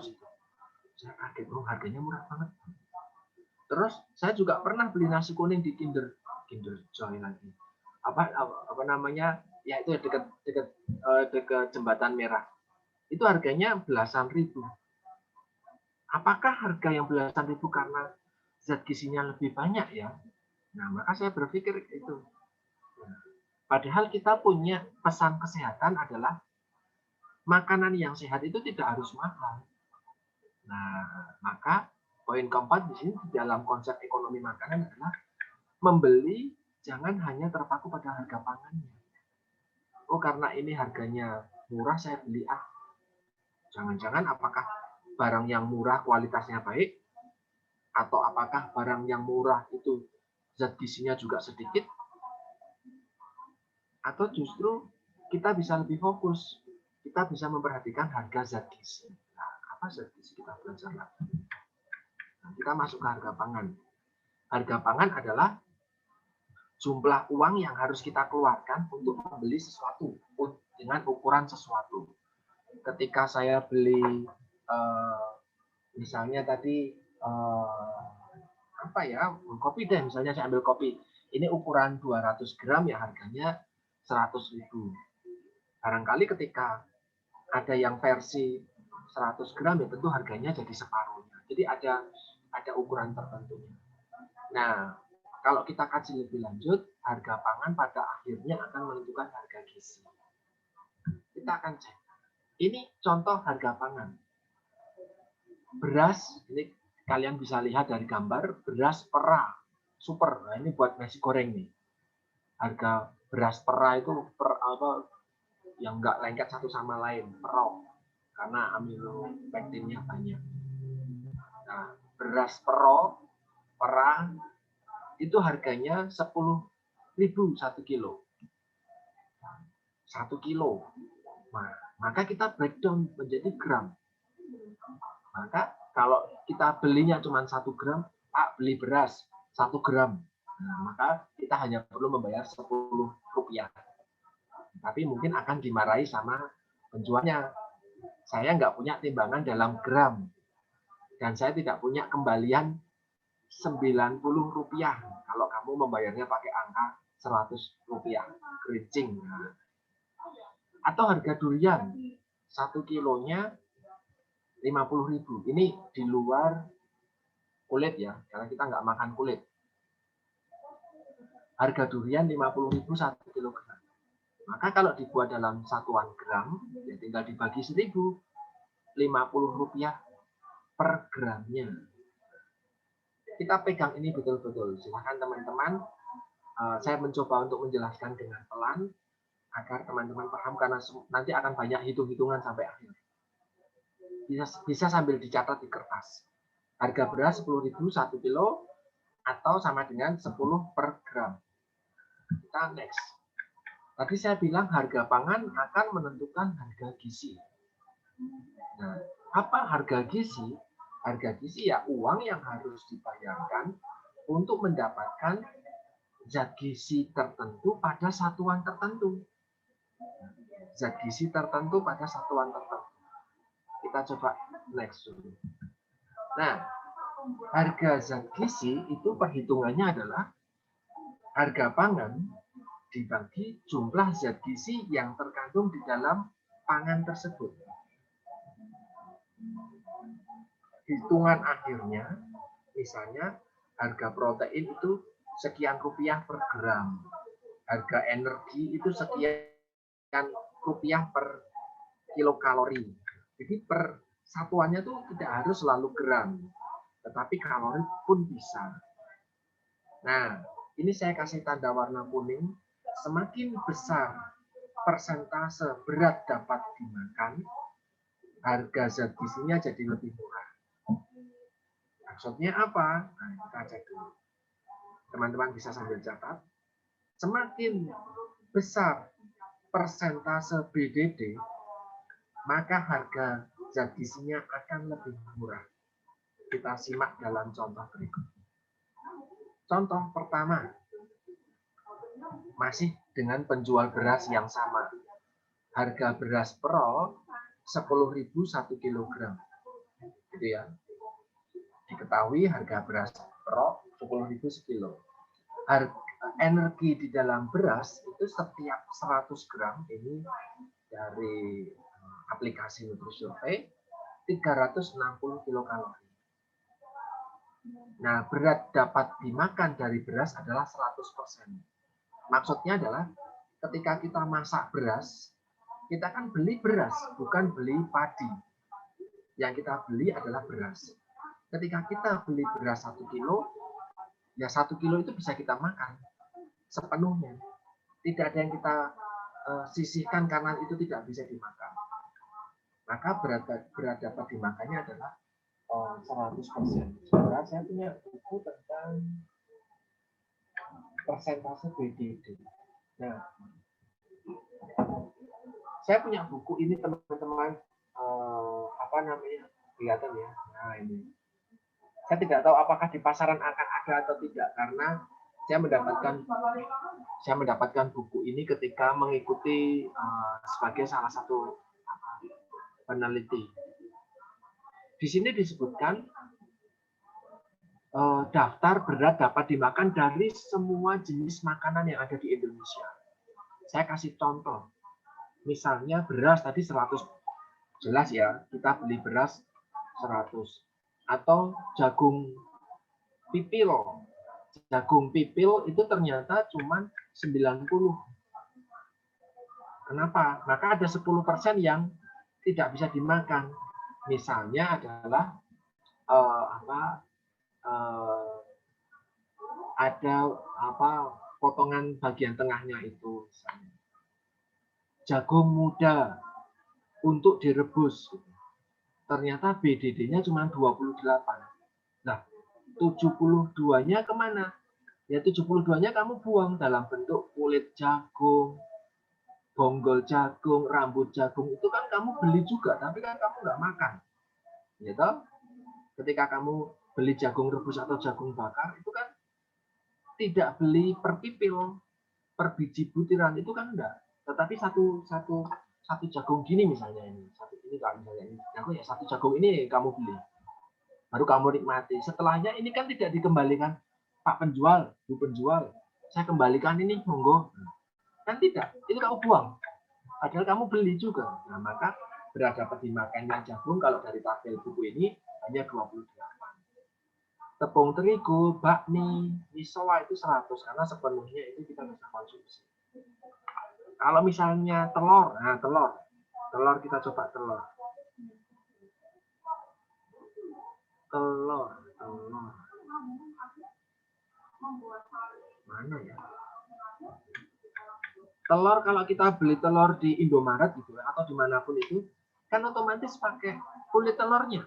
Speaker 1: itu. Saya kaget, harganya murah banget. Terus saya juga pernah beli nasi kuning di Kinder Joy lagi. Apa namanya? Ya itu dekat jembatan merah. Itu harganya belasan ribu. Apakah harga yang belasan ribu karena zat gizinya lebih banyak ya? Nah, maka saya berpikir itu. Padahal kita punya pesan kesehatan adalah makanan yang sehat itu tidak harus mahal. Nah, maka poin keempat di sini dalam konsep ekonomi makanan adalah membeli jangan hanya terpaku pada harga pangannya. Oh, karena ini harganya murah saya beli Jangan-jangan apakah barang yang murah kualitasnya baik atau apakah barang yang murah itu zat gizinya juga sedikit, atau justru kita bisa lebih fokus, kita bisa memperhatikan harga zat gizi. Nah, apa zat gizi kita belajar lagi? Nah, kita masuk ke harga pangan. Harga pangan adalah jumlah uang yang harus kita keluarkan untuk membeli sesuatu dengan ukuran sesuatu. Ketika saya beli misalnya tadi kopi deh, misalnya saya ambil kopi, ini ukuran 200 gram ya harganya 100.000. Barangkali ketika ada yang versi 100 gram ya tentu harganya jadi separuhnya. Jadi ada ukuran tertentunya. Nah, kalau kita kaji lebih lanjut, harga pangan pada akhirnya akan menentukan harga gizi. Kita akan cek. Ini contoh harga pangan. Beras, ini kalian bisa lihat dari gambar, beras pera, super. Nah, ini buat nasi goreng nih. Harga beras pera itu yang nggak lengket satu sama lain, perok. Karena amilopektinnya banyak. Nah, beras pera, itu harganya 10.000 1 kilo. 1 kilo. Nah, maka kita breakdown menjadi gram. Maka kalau kita belinya cuma 1 gram, beli beras 1 gram. Nah, maka kita hanya perlu membayar 10 rupiah. Tapi mungkin akan dimarahi sama penjualnya. Saya nggak punya timbangan dalam gram. Dan saya tidak punya kembalian 90 rupiah kalau kamu membayarnya pakai angka 100 rupiah kerincing. Nah, atau harga durian 1 kilonya 50.000. Ini di luar kulit ya, karena kita nggak makan kulit. Harga durian 50.000 1 kilogram. Maka kalau dibuat dalam satuan gram, ya tinggal dibagi 1.000, 50 rupiah per gramnya. Kita pegang ini betul-betul. Silahkan teman-teman, saya mencoba untuk menjelaskan dengan pelan agar teman-teman paham, karena nanti akan banyak hitung-hitungan sampai akhir. Bisa sambil dicatat di kertas. Harga beras 10.000 1 kilo atau sama dengan 10 per gram. Kita next. Tadi saya bilang harga pangan akan menentukan harga gizi. Nah, apa harga gizi? Harga gizi ya uang yang harus dibayarkan untuk mendapatkan zat gizi tertentu pada satuan tertentu. Zat gizi tertentu pada satuan tertentu. Kita coba next dulu. Nah, harga zat gizi itu perhitungannya adalah harga pangan dibagi jumlah zat gizi yang terkandung di dalam pangan tersebut. Hitungan akhirnya, misalnya harga protein itu sekian rupiah per gram, harga energi itu sekian rupiah per kilokalori. Jadi per satuannya tuh tidak harus selalu gram, tetapi kalori pun bisa. Nah, ini saya kasih tanda warna kuning. Semakin besar persentase berat dapat dimakan, harga zat gizinya jadi lebih murah. Maksudnya apa? Nah, kita cek dulu. Teman-teman bisa sambil catat. Semakin besar persentase BDD, maka harga zat gizinya akan lebih murah. Kita simak dalam contoh berikut. Contoh pertama, masih dengan penjual beras yang sama. Harga beras Pro 10.000 1 kilogram. Gitu ya. Diketahui harga beras Pro 10.000 sekilo. Harga energi di dalam beras itu setiap 100 gram ini dari aplikasi Nutrisurvey 360 kilokalori. Nah, berat dapat dimakan dari beras adalah 100%. Maksudnya adalah ketika kita masak beras, kita kan beli beras, bukan beli padi. Yang kita beli adalah beras. Ketika kita beli beras 1 kilo, ya 1 kilo itu bisa kita makan sepenuhnya. Tidak ada yang kita sisihkan karena itu tidak bisa dimakan. Maka berat dapat dimakannya adalah 100%. Sebenarnya saya punya buku tentang persentase BDD. Nah, saya punya buku ini teman-teman, apa namanya, kelihatan ya. Nah ini, saya tidak tahu apakah di pasaran akan ada atau tidak karena saya mendapatkan buku ini ketika mengikuti sebagai salah satu peneliti. Di sini disebutkan daftar berat dapat dimakan dari semua jenis makanan yang ada di Indonesia. Saya kasih contoh. Misalnya beras tadi 100. Jelas ya, kita beli beras 100. Atau jagung pipil. Jagung pipil itu ternyata cuma 90. Kenapa? Maka ada 10% yang tidak bisa dimakan. Misalnya adalah ada potongan bagian tengahnya itu misalnya. Jagung muda untuk direbus. Ternyata BDD-nya cuma 28. Nah, 72-nya kemana? Ya 72-nya kamu buang dalam bentuk kulit jagung, bonggol jagung, rambut jagung. Itu kan kamu beli juga, tapi kan kamu nggak makan. Gitu? Ketika kamu beli jagung rebus atau jagung bakar, itu kan tidak beli per pipil, per biji butiran, itu kan enggak. Tetapi satu jagung gini misalnya ini, satu jagung ini kamu beli, baru kamu nikmati. Setelahnya ini kan tidak dikembalikan, Pak penjual, Bu penjual, saya kembalikan ini, monggo. Kan tidak, itu kamu buang. Padahal kamu beli juga. Nah, maka berat dapat dimakannya jagung kalau dari tabel buku ini hanya 28. Tepung terigu, bakmi, misoa itu 100 karena sepenuhnya itu kita bisa konsumsi. Kalau misalnya telur, nah telur kita coba telur. Mana ya? Telur kalau kita beli telur di Indomaret gitu atau dimanapun itu, kan otomatis pakai kulit telurnya.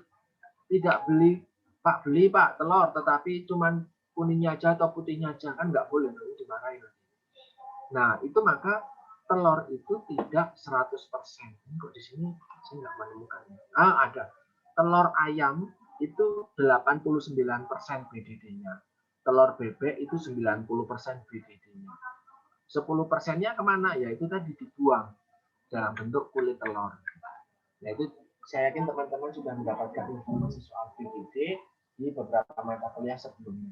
Speaker 1: Tidak beli Pak telur, tetapi cuman kuningnya aja atau putihnya aja, kan nggak boleh, nanti dimarahin. Nah, itu maka telur itu tidak 100%. Ini kok di sini saya nggak menemukan. Ada. Telur ayam itu 89% BDD-nya. Telur bebek itu 90% BDD-nya. 10%-nya kemana? Ya itu tadi dibuang dalam bentuk kulit telur. Nah, itu saya yakin teman-teman sudah mendapatkan informasi soal BDD di beberapa mata kuliah sebelumnya.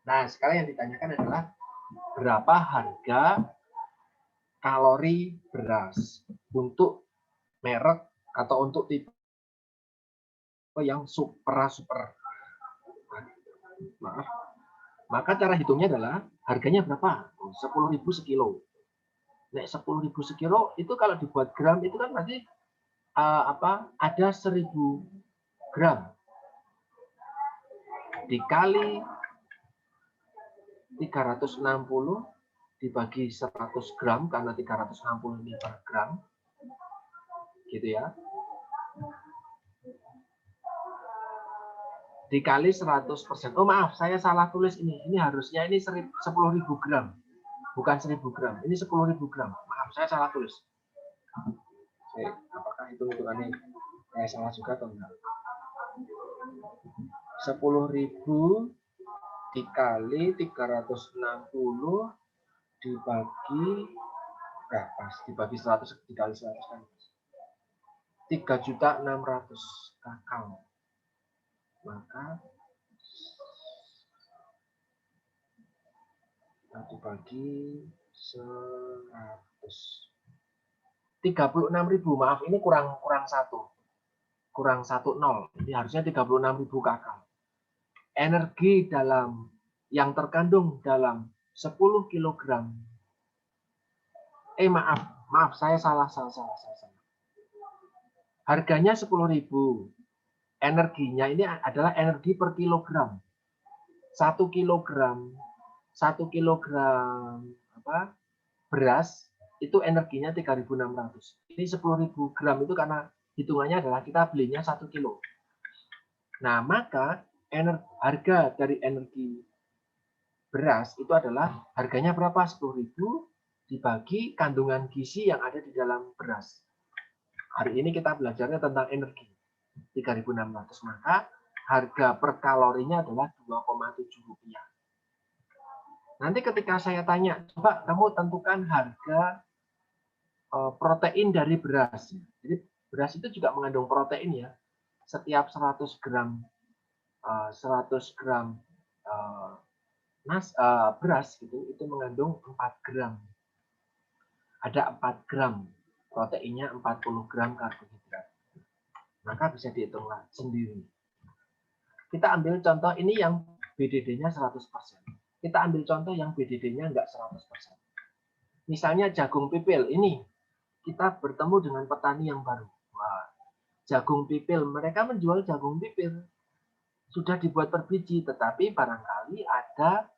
Speaker 1: Nah, sekarang yang ditanyakan adalah berapa harga kalori beras untuk merek atau untuk tipe yang super. Maaf. Maka cara hitungnya adalah harganya berapa? 10.000 sekilo. Nek 10.000 sekilo itu kalau dibuat gram itu kan berarti ada 1.000 gram dikali 360 dibagi 100 gram karena 360 ini per gram, gitu ya. Dikali 100%. Oh maaf, saya salah tulis ini. Ini harusnya ini 10.000 gram, bukan 1.000 gram. Ini 10.000 gram. Maaf, saya salah tulis. Apakah hitung-hitungannya saya salah juga atau enggak? 10.000 dikali 360 dibagi berapa? Dibagi 100 dikali 100 kan 3.600.000 kakao. Maka dibagi 100. 36.000, maaf ini kurang 1. Kurang 1 0. Ini harusnya 36.000 kakao. Energi dalam yang terkandung dalam 10 kg. Maaf, saya salah. Harganya 10.000. Energinya ini adalah energi per kilogram. 1 kilogram beras itu energinya 3.600. Ini 10.000 gram itu karena hitungannya adalah kita belinya 1 kilo. Nah, maka harga dari energi beras itu adalah harganya berapa? 10.000 dibagi kandungan gizi yang ada di dalam beras. Hari ini kita belajarnya tentang energi. 3.600, maka harga per kalorinya adalah 2,7 rupiah. Nanti ketika saya tanya, coba kamu tentukan harga protein dari beras. Jadi beras itu juga mengandung protein ya. Setiap 100 gram beras itu mengandung 4 gram. Ada 4 gram proteinnya, 40 gram karbohidrat. Maka bisa dihitung sendiri. Kita ambil contoh ini yang BDD-nya 100%. Kita ambil contoh yang BDD-nya enggak 100%. Misalnya jagung pipil ini kita bertemu dengan petani yang baru. Wah, jagung pipil, mereka menjual jagung pipil sudah dibuat per biji, tetapi barangkali ada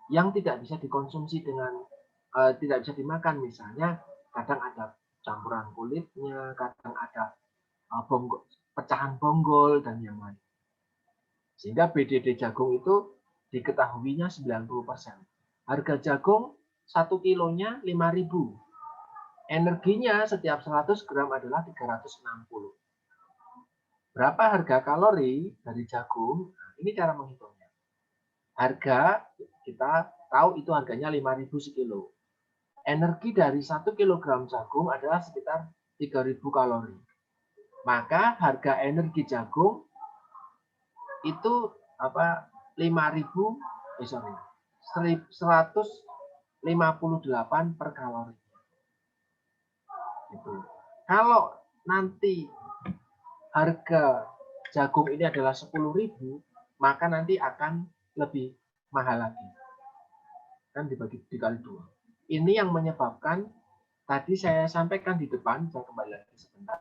Speaker 1: yang tidak bisa dikonsumsi dengan tidak bisa dimakan. Misalnya kadang ada campuran kulitnya, kadang ada pecahan bonggol dan yang lain. Sehingga BDD jagung itu diketahuinya 90%. Harga jagung 1 kilonya 5.000. Energinya setiap 100 gram adalah 360. Berapa harga kalori dari jagung? Nah, ini cara menghitungnya. Harga kita tahu itu harganya 5.000 sekilo. Energi dari 1 kg jagung adalah sekitar 3.000 kalori. Maka harga energi jagung itu 158 per kalori. Gitu. Kalau nanti harga jagung ini adalah 10.000, maka nanti akan lebih mahal lagi. Kan dikali 2. Ini yang menyebabkan tadi saya sampaikan di depan, saya kembali lagi sebentar,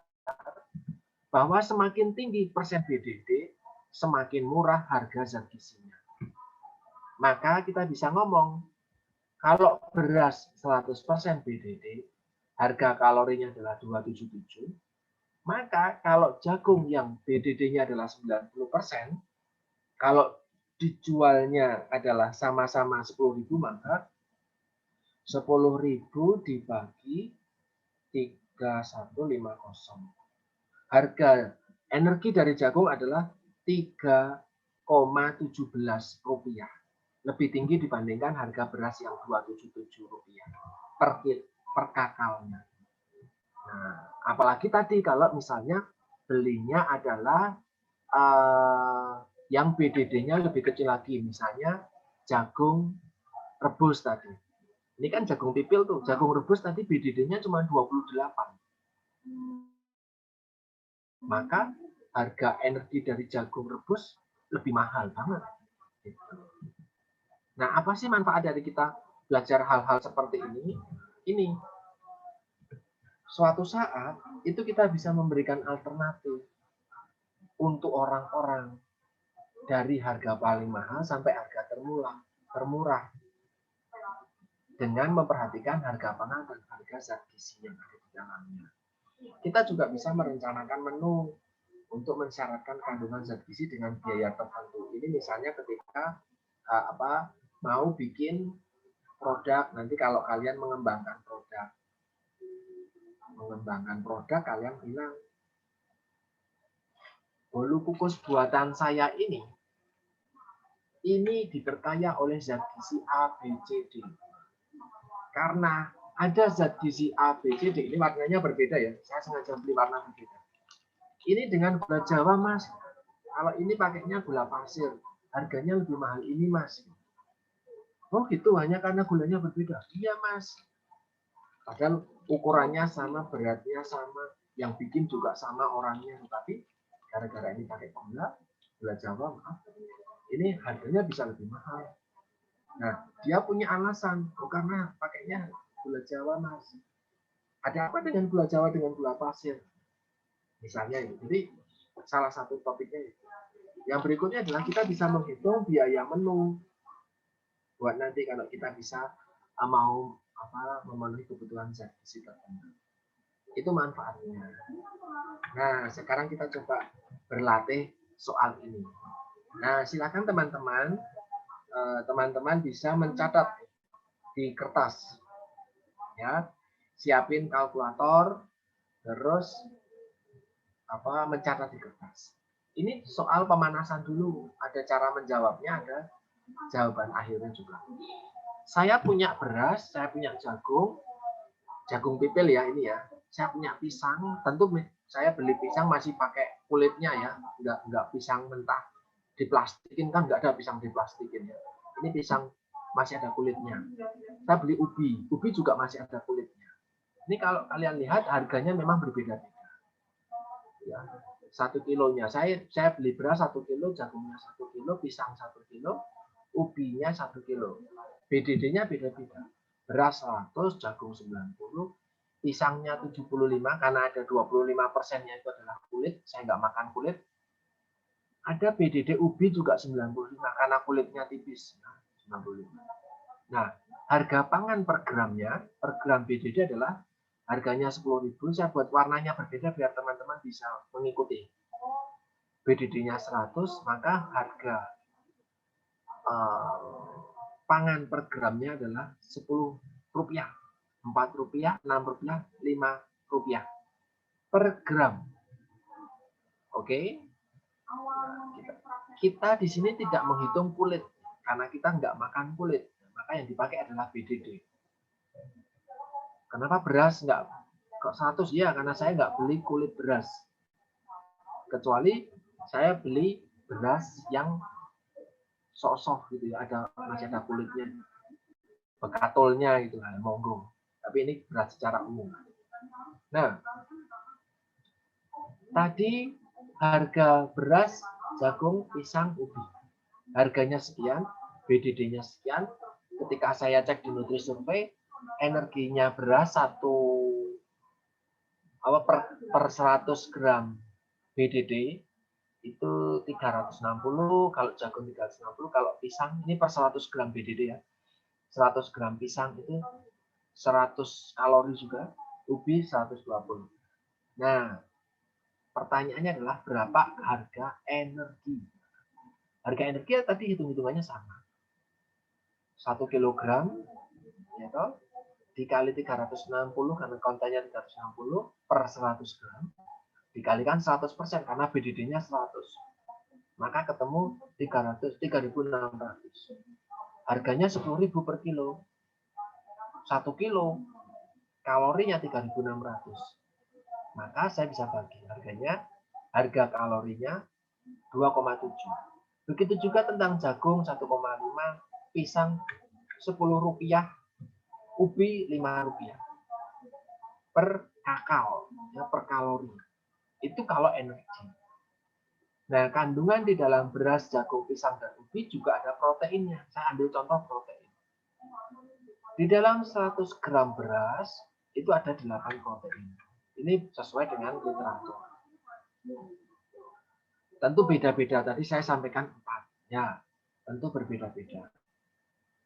Speaker 1: bahwa semakin tinggi persen BDD, semakin murah harga zat gizinya. Maka kita bisa ngomong, kalau beras 100% BDD, harga kalorinya adalah 277, maka kalau jagung yang BDD-nya adalah 90%, kalau dijualnya adalah sama-sama 10.000, maka 10.000 dibagi 3150. Harga energi dari jagung adalah 3,17 rupiah. Lebih tinggi dibandingkan harga beras yang 277 rupiah per kakalnya. Nah, apalagi tadi kalau misalnya belinya adalah yang BDD-nya lebih kecil lagi, misalnya jagung rebus tadi. Ini kan jagung pipil tuh, jagung rebus tadi BDD-nya cuma 28. Maka harga energi dari jagung rebus lebih mahal banget. Nah, apa sih manfaat dari kita belajar hal-hal seperti ini? Ini, suatu saat itu kita bisa memberikan alternatif untuk orang-orang dari harga paling mahal sampai harga termurah dengan memperhatikan harga pangan dan harga zat gizi yang ada di dalamnya. Kita juga bisa merencanakan menu untuk mensyaratkan kandungan zat gizi dengan biaya tertentu. Ini misalnya ketika mau bikin produk, nanti kalau kalian mengembangkan produk kalian bilang, bolu kukus buatan saya ini diperkaya oleh zat gizi A, B, C, D. Karena ada zat gizi A, B, C, D, ini warnanya berbeda ya. Saya sengaja beli warna berbeda. Ini dengan gula Jawa, Mas. Kalau ini pakainya gula pasir, harganya lebih mahal ini, Mas. Oh gitu, hanya karena gulanya berbeda. Iya, Mas. Padahal ukurannya sama, beratnya sama, yang bikin juga sama orangnya. Tapi gara-gara ini pakai gula Jawa, maaf, ini harganya bisa lebih mahal. Nah, dia punya alasan, karena pakainya gula Jawa, Mas. Ada apa dengan gula Jawa dengan gula pasir? Misalnya itu. Jadi salah satu topiknya itu. Yang berikutnya adalah kita bisa menghitung biaya menu buat nanti kalau kita bisa mau memenuhi kebutuhan zat gizi tertentu. Itu manfaatnya. Nah, sekarang kita coba berlatih soal ini. Nah, silakan teman-teman bisa mencatat di kertas. Ya, siapin kalkulator, terus mencatat di kertas. Ini soal pemanasan dulu. Ada cara menjawabnya, ada jawaban akhirnya juga. Saya punya beras, saya punya jagung pipil ya ini ya. Saya punya pisang, tentu saya beli pisang masih pakai kulitnya ya, enggak pisang mentah diplastikin, kan enggak ada pisang diplastikin ya. Ini pisang masih ada kulitnya. Saya beli ubi juga masih ada kulitnya. Ini kalau kalian lihat harganya memang berbeda-beda. Ya, 1 kilonya saya beli beras 1 kilo, jagungnya 1 kilo, pisang 1 kilo, ubinya 1 kilo. BDD-nya beda-beda. Beras 100, jagung 90, pisangnya 75 karena ada 25%-nya itu adalah kulit, saya nggak makan kulit. Ada BDD ubi juga 95 karena kulitnya tipis. 95. Nah, harga pangan per gramnya, per gram BDD adalah harganya 10.000. Saya buat warnanya berbeda biar teman-teman bisa mengikuti. BDD-nya 100, maka harga pangan per gramnya adalah 10 rupiah, 4 rupiah, 6 rupiah, 5 rupiah per gram. Oke? Kita di sini tidak menghitung kulit karena kita nggak makan kulit. Maka yang dipakai adalah BDD. Kenapa beras nggak kok 100? Ya, karena saya nggak beli kulit beras. Kecuali saya beli beras yang sok-sok gitu ya, masih ada kulitnya, bekatulnya gitu lah, monggo. Tapi ini beras secara umum. Nah, tadi harga beras, jagung, pisang, ubi. Harganya sekian, BDD-nya sekian. Ketika saya cek di Nutrisurvey, energinya beras per 100 gram BDD itu 360, kalau jagung 360, kalau pisang ini per 100 gram BDD ya. 100 gram pisang itu 100 kalori juga, ubi 120. Nah, pertanyaannya adalah berapa harga energi? Harga energi tadi hitung-hitungannya sama. 1 kilogram ya toh, dikali 360 karena kontennya 360 per 100 gram dikalikan 100% karena BDD-nya 100. Maka ketemu 3.600. Harganya 10.000 per kilo. 1 kilo kalorinya 3.600. Maka saya bisa bagi harga kalorinya 2,7. Begitu juga tentang jagung 1,5, pisang 10 rupiah, ubi 5 rupiah per kakao, ya, per kalori. Itu kalau energi. Nah, kandungan di dalam beras, jagung, pisang, dan ubi juga ada proteinnya. Saya ambil contoh protein. Di dalam 100 gram beras, itu ada 8 protein. Ini sesuai dengan literatur. Tentu beda-beda. Tadi saya sampaikan 4. Ya, tentu berbeda-beda.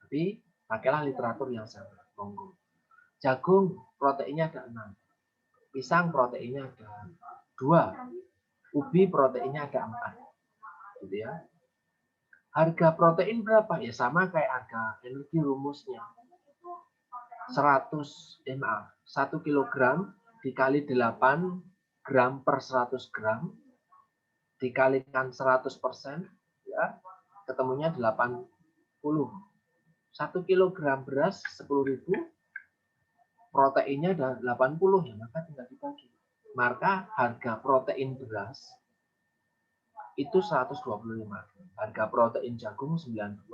Speaker 1: Tapi pakailah literatur yang sama. Monggo. Jagung proteinnya ada 6. Pisang proteinnya ada 2. Ubi proteinnya ada 4. Gitu ya. Harga protein berapa? Ya sama kayak harga energi rumusnya. 1 kilogram dikali 8 gram per 100 gram dikalikan 100%, ya, ketemunya 80. 1 kilogram beras 10.000, proteinnya ada 80, ya, maka tinggal dibagi. Maka harga protein beras itu 125. Harga protein jagung 92,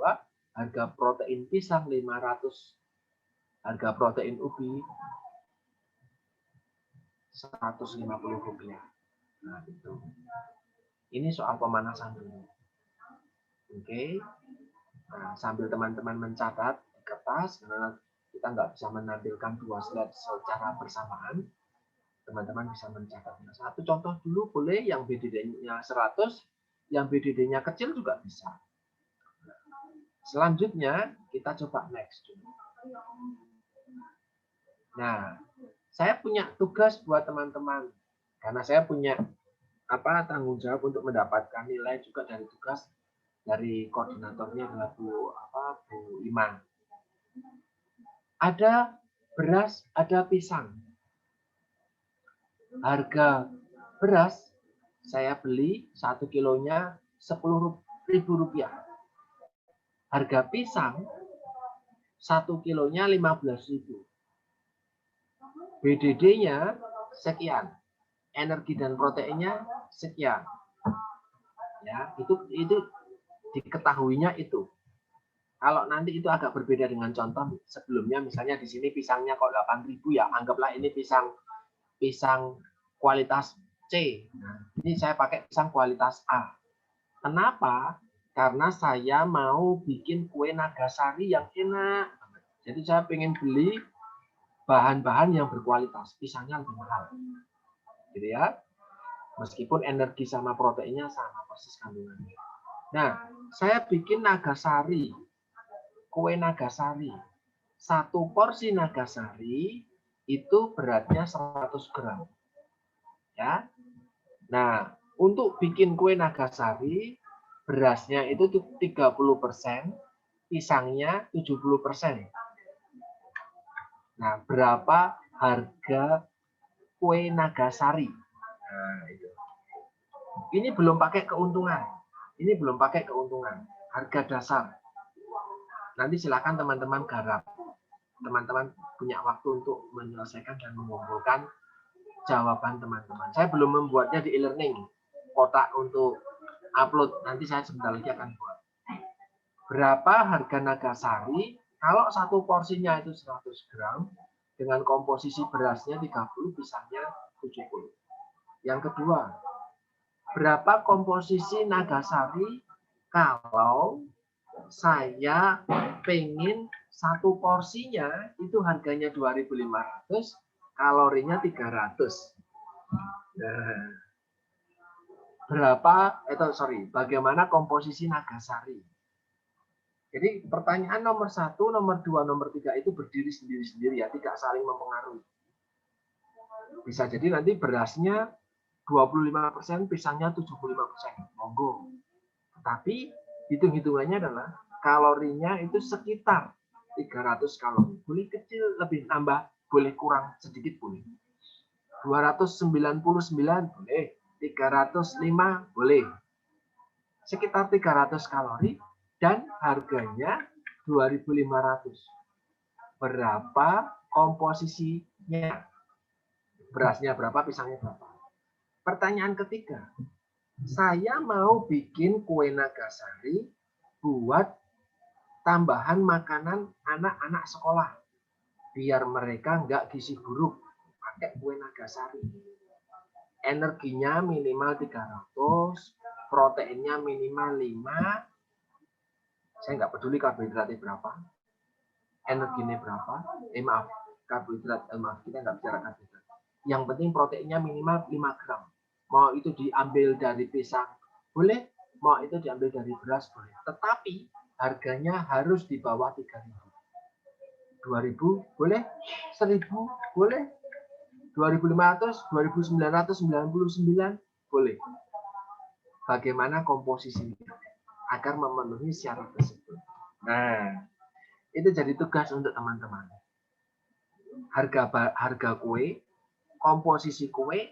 Speaker 1: harga protein pisang 500, harga protein ubi 150 rupiah. Nah, itu. Ini soal pemanasan dulu. Oke. Nah, sambil teman-teman mencatat di kertas, karena kita nggak bisa menampilkan 2 slide secara bersamaan, teman-teman bisa mencatatnya. Satu contoh dulu boleh, yang BDD-nya 100, yang BDD-nya kecil juga bisa. Selanjutnya, kita coba next dulu. Nah, saya punya tugas buat teman-teman. Karena saya punya tanggung jawab untuk mendapatkan nilai juga dari tugas dari koordinatornya adalah Bu Ima. Ada beras, ada pisang. Harga beras saya beli 1 kilonya 10.000 rupiah. Harga pisang 1 kilonya 15.000. BDD-nya sekian. Energi dan proteinnya sekian. Ya, itu diketahuinya itu. Kalau nanti itu agak berbeda dengan contoh sebelumnya, misalnya di sini pisangnya kok 8.000, ya anggaplah ini pisang kualitas C. Nah, ini saya pakai pisang kualitas A. Kenapa? Karena saya mau bikin kue Nagasari yang enak. Jadi saya pengen beli bahan-bahan yang berkualitas, pisangnya lebih mahal. Gitu ya. Meskipun energi sama proteinnya sama persis kandungannya. Nah, saya bikin Nagasari, kue Nagasari. 1 porsi Nagasari itu beratnya 100 gram. Ya. Nah, untuk bikin kue Nagasari, berasnya itu 30%, pisangnya 70%. Nah, berapa harga kue Nagasari? Nah, itu. Ini belum pakai keuntungan. Ini belum pakai keuntungan. Harga dasar. Nanti silakan teman-teman garap. Teman-teman punya waktu untuk menyelesaikan dan mengumpulkan jawaban teman-teman. Saya belum membuatnya di e-learning. Kotak untuk upload. Nanti saya sebentar lagi akan buat. Berapa harga Nagasari? Kalau 1 porsinya itu 100 gram, dengan komposisi berasnya 30, pisangnya 70. Yang kedua, berapa komposisi Nagasari kalau saya pengen 1 porsinya itu harganya 2.500, kalorinya 300. Nah, bagaimana komposisi Nagasari? Jadi pertanyaan nomor 1, nomor 2, nomor 3 itu berdiri sendiri-sendiri ya, tidak saling mempengaruhi. Bisa jadi nanti berasnya 25%, pisangnya 75%. Monggo. Tapi hitung-hitungannya adalah kalorinya itu sekitar 300 kalori. Boleh kecil, lebih tambah, boleh kurang sedikit boleh. 299 boleh, 305 boleh. Sekitar 300 kalori dan harganya 2.500. Berapa komposisinya? Berasnya berapa, pisangnya berapa? Pertanyaan ketiga, saya mau bikin kue Nagasari buat tambahan makanan anak-anak sekolah biar mereka nggak gizi buruk pakai kue Nagasari. Energinya minimal 300, proteinnya minimal 5. Saya nggak peduli karbohidratnya berapa, energinya berapa. Maaf, karbohidrat, maaf, kita nggak bicara karbohidrat. Yang penting proteinnya minimal 5 gram. Mau itu diambil dari pisang, boleh. Mau itu diambil dari beras, boleh. Tetapi harganya harus di bawah 3.000. 2.000 boleh, 1.000 boleh, 2.500, 2.999 boleh. Bagaimana komposisinya agar memenuhi syarat tersebut. Nah, itu jadi tugas untuk teman-teman. Harga kue, komposisi kue,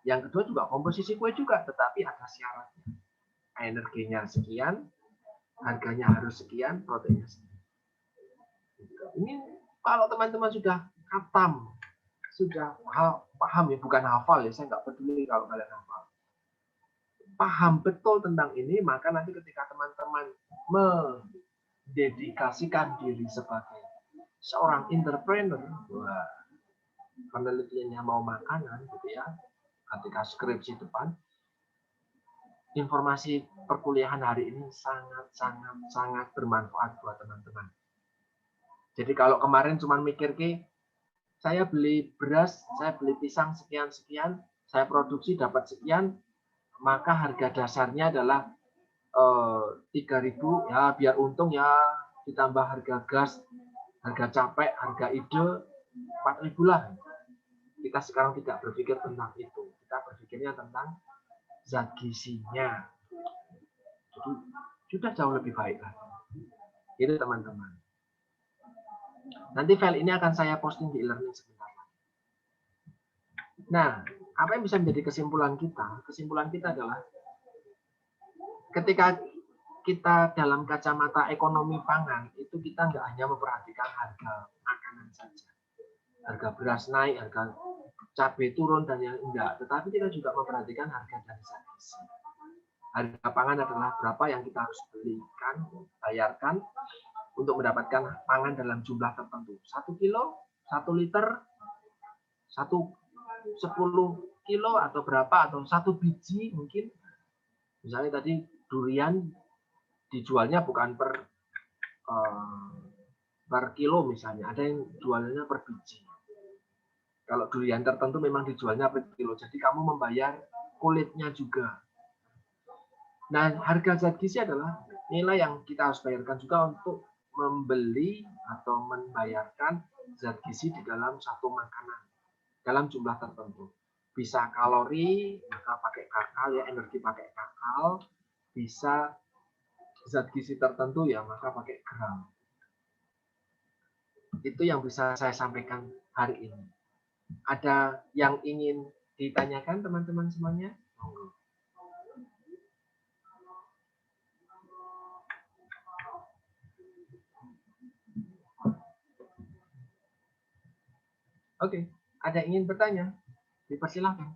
Speaker 1: yang kedua juga komposisi kue juga, tetapi ada syaratnya. Energinya sekian, harganya harus sekian, proteinnya sekian. Ini kalau teman-teman sudah khatam, sudah paham ya, bukan hafal ya, saya nggak peduli kalau kalian hafal. Paham betul tentang ini, maka nanti ketika teman-teman mendedikasikan diri sebagai seorang entrepreneur, wah, penelitiannya mau makanan gitu ya, ketika skripsi depan, informasi perkuliahan hari ini sangat bermanfaat buat teman-teman. Jadi kalau kemarin cuma mikir ke, saya beli beras, saya beli pisang sekian-sekian, saya produksi dapat sekian, maka harga dasarnya adalah 3.000 ya, biar untung ya, ditambah harga gas, harga capek, harga ide 4.000 lah. Kita sekarang tidak berpikir tentang itu, kita berpikirnya tentang zat gizinya. Jadi sudah jauh lebih baik lah. Itu teman-teman. Nanti file ini akan saya posting di e-learning sebentar. Nah, apa yang bisa menjadi kesimpulan kita? Kesimpulan kita adalah ketika kita dalam kacamata ekonomi pangan, itu kita nggak hanya memperhatikan harga makanan saja. Harga beras naik, harga cabai turun, dan yang enggak. Tetapi kita juga memperhatikan harga dari zat gizi. Harga pangan adalah berapa yang kita harus belikan, bayarkan, untuk mendapatkan pangan dalam jumlah tertentu. 1 kilo, 1 liter, 10 kilo atau berapa, atau 1 biji mungkin. Misalnya tadi durian dijualnya bukan per kilo misalnya, ada yang jualnya per biji. Kalau durian tertentu memang dijualnya per kilo, jadi kamu membayar kulitnya juga. Nah, harga zat gizi adalah nilai yang kita harus bayarkan juga untuk membeli atau membayarkan zat gizi di dalam satu makanan dalam jumlah tertentu. Bisa kalori, maka pakai kakal ya, energi pakai kakal. Bisa zat gizi tertentu ya, maka pakai gram. Itu yang bisa saya sampaikan hari ini. Ada yang ingin ditanyakan teman-teman semuanya? Oke, ada yang ingin bertanya? Dipersilakan.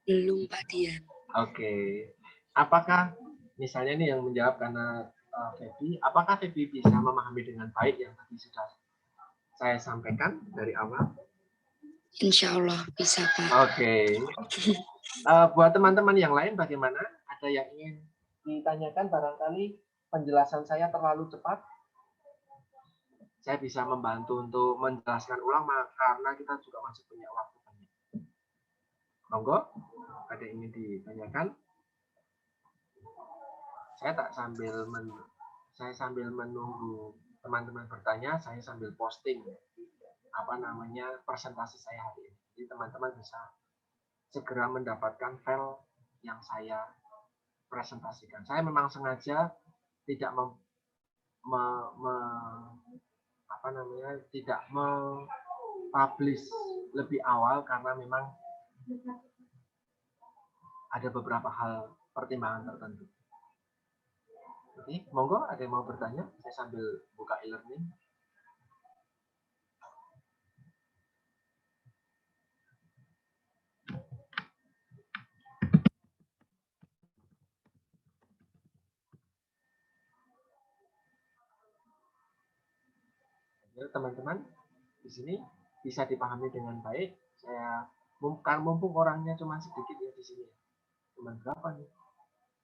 Speaker 2: Belum, Pak Dian.
Speaker 1: Oke. Apakah misalnya ini yang menjawab karena Feby, apakah Feby bisa memahami dengan baik yang tadi sudah saya sampaikan dari awal?
Speaker 2: Insya Allah bisa, Pak.
Speaker 1: Oke. Buat teman-teman yang lain bagaimana? Ada yang ingin ditanyakan barangkali penjelasan saya terlalu cepat? Saya bisa membantu untuk menjelaskan ulang karena kita juga masih punya waktu banyak. Monggo, ada yang ingin ditanyakan? Saya sambil menunggu teman-teman bertanya, saya sambil posting presentasi saya hari ini. Jadi teman-teman bisa segera mendapatkan file yang saya presentasikan. Saya memang sengaja tidak tidak mempublish lebih awal karena memang ada beberapa hal pertimbangan tertentu. Oke, monggo ada yang mau bertanya? Saya sambil buka e-learning. Teman-teman, di sini bisa dipahami dengan baik. Saya mumpung orangnya cuma sedikit ya di sini. Cuma berapa nih?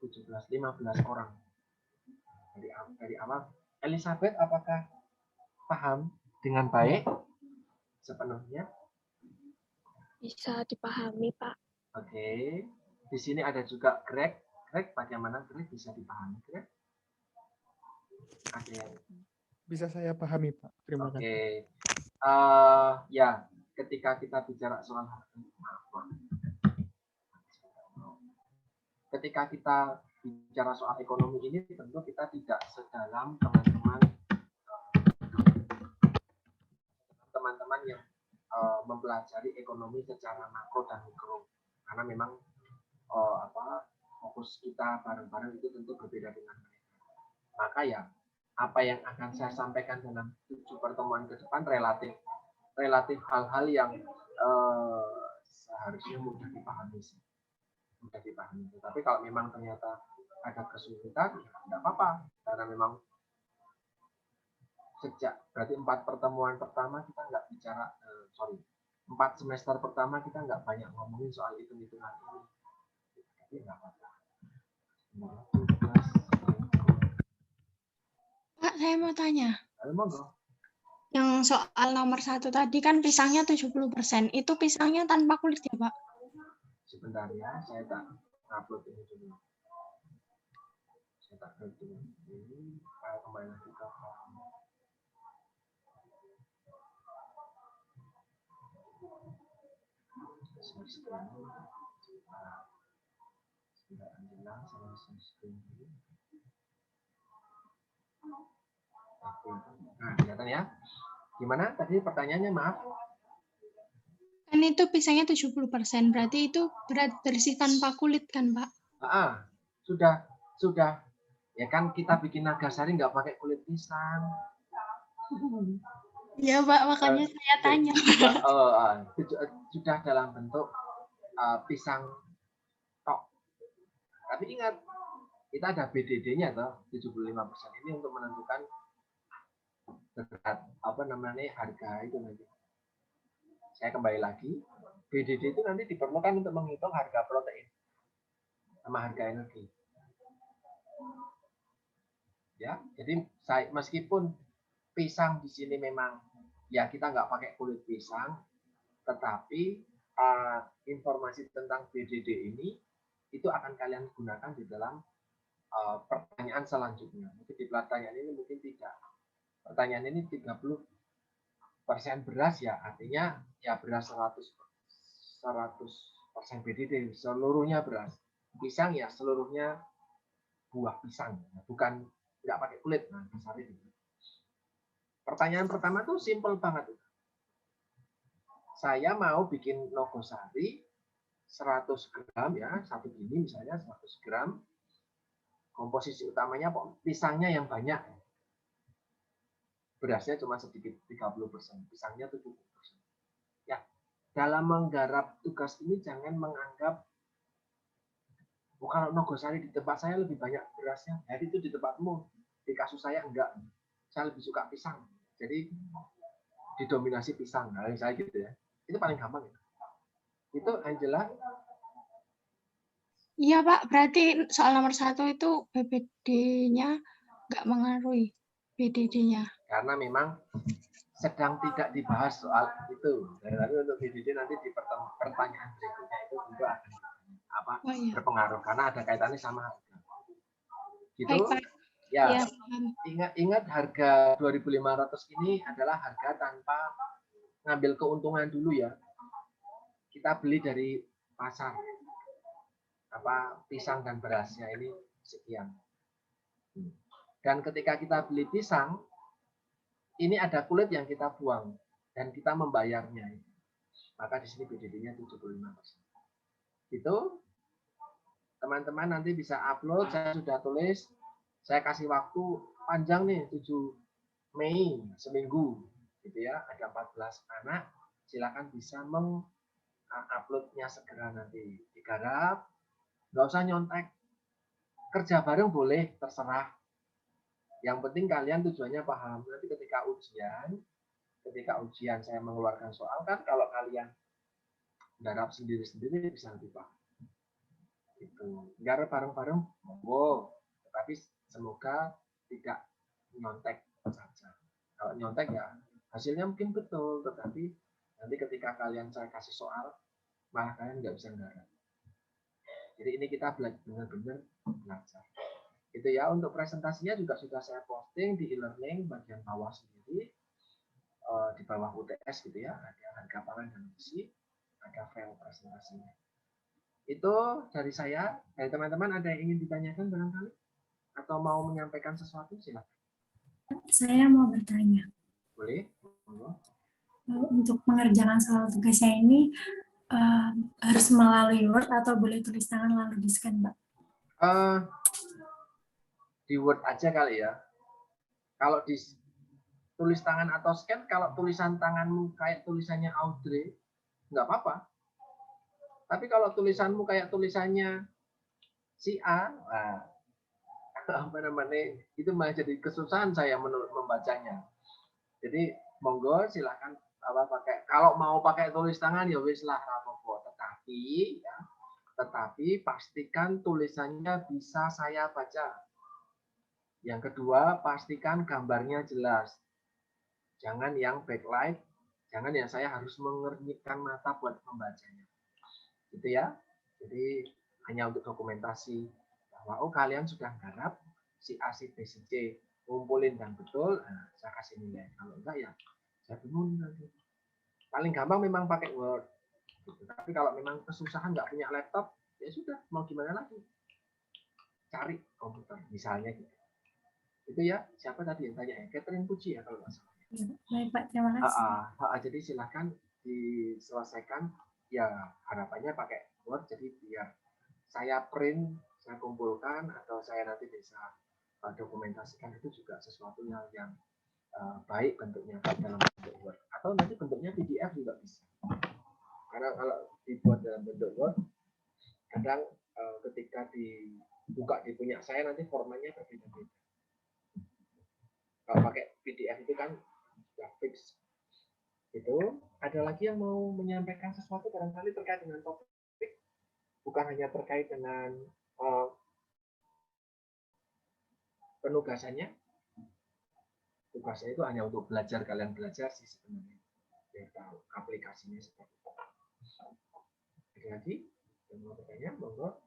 Speaker 1: 17, 15 orang. Dari awal. Elizabeth, apakah paham dengan baik sepenuhnya?
Speaker 3: Bisa dipahami, Pak.
Speaker 1: Oke. Di sini ada juga Greg. Greg, bagaimana Greg bisa dipahami, Greg? Ada yang
Speaker 4: Bisa saya pahami, Pak. Terima kasih.
Speaker 1: Oke. Ya, ketika kita bicara soal ekonomi ini, tentu kita tidak sedalam teman-teman yang mempelajari ekonomi secara makro dan mikro, karena memang fokus kita bareng-bareng itu tentu berbeda dengan mereka. Maka ya, apa yang akan saya sampaikan dalam 7 pertemuan ke depan relatif hal-hal yang seharusnya mudah dipahami. Tapi kalau memang ternyata ada kesulitan, ya tidak apa-apa, karena memang berarti 4 pertemuan pertama kita nggak bicara, 4 semester pertama kita nggak banyak ngomongin soal hitung-hitungan ini. Tapi nggak apa-apa.
Speaker 5: Pak, saya mau tanya.
Speaker 1: Monggo.
Speaker 5: Yang soal nomor 1 tadi kan pisangnya 70%. Itu pisangnya tanpa kulit ya, Pak?
Speaker 1: Sebentar ya, saya tak upload ini dulu. Saya tak upload dulu. Ini kembali lagi ke Nah, kelihatan ya. Gimana tadi pertanyaannya, maaf?
Speaker 5: Kan itu pisangnya 70%. Berarti itu bersih tanpa kulit kan, Pak?
Speaker 1: Sudah. Ya kan kita bikin Nagasari nggak pakai kulit pisang.
Speaker 5: Iya, Pak, makanya saya tanya.
Speaker 1: Sudah dalam bentuk pisang tok. Tapi ingat, kita ada BDD-nya toh, 75% ini untuk menentukan berat harga itu nanti. Saya kembali lagi, BDD itu nanti diperlukan untuk menghitung harga protein sama harga energi. Ya, jadi meskipun pisang di sini memang ya kita nggak pakai kulit pisang, tetapi informasi tentang BDD ini itu akan kalian gunakan di dalam pertanyaan selanjutnya. Mungkin di pertanyaan ini mungkin tidak. Pertanyaan ini 30% beras ya, artinya ya beras 100% BDD, seluruhnya beras. Pisang ya seluruhnya buah pisang, bukan nggak pakai kulit. Nah, dasarnya gitu. Pertanyaan pertama tuh simple banget. Saya mau bikin nogosari 100 gram ya, satu biji misalnya 100 gram. Komposisi utamanya pisangnya yang banyak. Berasnya cuma sedikit 30%, pisangnya 70%. Ya, dalam menggarap tugas ini jangan menganggap kalau nogosari di tempat saya lebih banyak berasnya, jadi itu di tempatmu. Di kasus saya enggak. Saya lebih suka pisang. Jadi didominasi pisang. Nah, saya gitu ya. Itu paling gampang ya. Itu Angela.
Speaker 5: Iya, Pak. Berarti soal nomor 1 itu BPD-nya nggak mengaruhi BDD-nya.
Speaker 1: Karena memang sedang tidak dibahas soal itu. Tapi untuk BDD nanti di pertanyaan berikutnya itu tentu akan berpengaruh karena ada kaitannya sama harga. Gitu.
Speaker 5: Baik, Pak.
Speaker 1: Ya. Ingat harga 2.500 ini adalah harga tanpa ngambil keuntungan dulu ya. kita beli dari pasar pisang dan berasnya ini sekian. Dan ketika kita beli pisang, ini ada kulit yang kita buang dan kita membayarnya. Maka di sini BDD-nya 75%. Itu teman-teman nanti bisa upload, saya sudah tulis, saya kasih waktu panjang nih 7 Mei seminggu gitu ya, ada 14 anak, silakan bisa menguploadnya segera nanti digarap, nggak usah nyontek, kerja bareng boleh terserah, yang penting kalian tujuannya paham. Nanti ketika ujian saya mengeluarkan soal kan, kalau kalian garap sendiri-sendiri bisa lebih paham. Itu garap bareng-bareng, monggo, tetapi semoga tidak nyontek saja. Kalau nyontek ya hasilnya mungkin betul, tetapi nanti ketika kalian saya kasih soal malah kalian nggak bisa garap. Jadi ini kita benar-benar belajar. Itu ya, untuk presentasinya juga sudah saya posting di e-learning bagian bawah sendiri, di bawah UTS gitu ya, ada harga pangan dan gizi, ada file presentasinya. Itu dari saya. Dari teman-teman ada yang ingin ditanyakan barangkali? Atau mau menyampaikan sesuatu? Silakan.
Speaker 6: Saya mau bertanya.
Speaker 1: Boleh?
Speaker 6: Untuk mengerjakan soal tugasnya ini harus melalui Word atau boleh tulis tangan lalu di-scan, Mbak?
Speaker 1: Di Word aja kali ya. Kalau di tulis tangan atau scan, kalau tulisan tanganmu kayak tulisannya Audrey, nggak apa-apa. Tapi kalau tulisanmu kayak tulisannya si A, itu malah jadi kesusahan saya membacanya. Jadi monggo silakan pakai. Kalau mau pakai tulis tangan ya wis lah rapopo. Tetapi pastikan tulisannya bisa saya baca. Yang kedua, pastikan gambarnya jelas. Jangan yang backlight, jangan yang saya harus mengernyitkan mata buat membacanya. Gitu ya. Jadi hanya untuk dokumentasi bahwa kalian sudah garap si A, si B, si C, ngumpulin dan betul, saya kasih nilai. Kalau enggak ya saya bingung nanti. Paling gampang memang pakai Word. Gitu. Tapi kalau memang kesusahan nggak punya laptop, ya sudah, mau gimana lagi? Cari komputer misalnya gitu. Itu ya, siapa tadi yang tanya ya? Catherine Puji ya kalau nggak salah.
Speaker 6: Baik Pak, terima kasih.
Speaker 1: Jadi silahkan diselesaikan. Ya harapannya pakai Word, jadi biar saya print, saya kumpulkan, atau saya nanti bisa dokumentasikan, itu juga sesuatu yang baik bentuknya dalam bentuk Word. Atau nanti bentuknya PDF juga bisa. Karena kalau dibuat dalam bentuk Word, kadang ketika dibuka di punya saya nanti formatnya berbeda-beda. Kalau pakai PDF itu kan sudah fix. Itu ada lagi yang mau menyampaikan sesuatu barangkali terkait dengan topik, bukan hanya terkait dengan penugasannya. Tugasnya itu hanya untuk belajar, kalian belajar sih sebenarnya, biar tahu aplikasinya seperti apa. Ada lagi yang mau bertanya, monggo.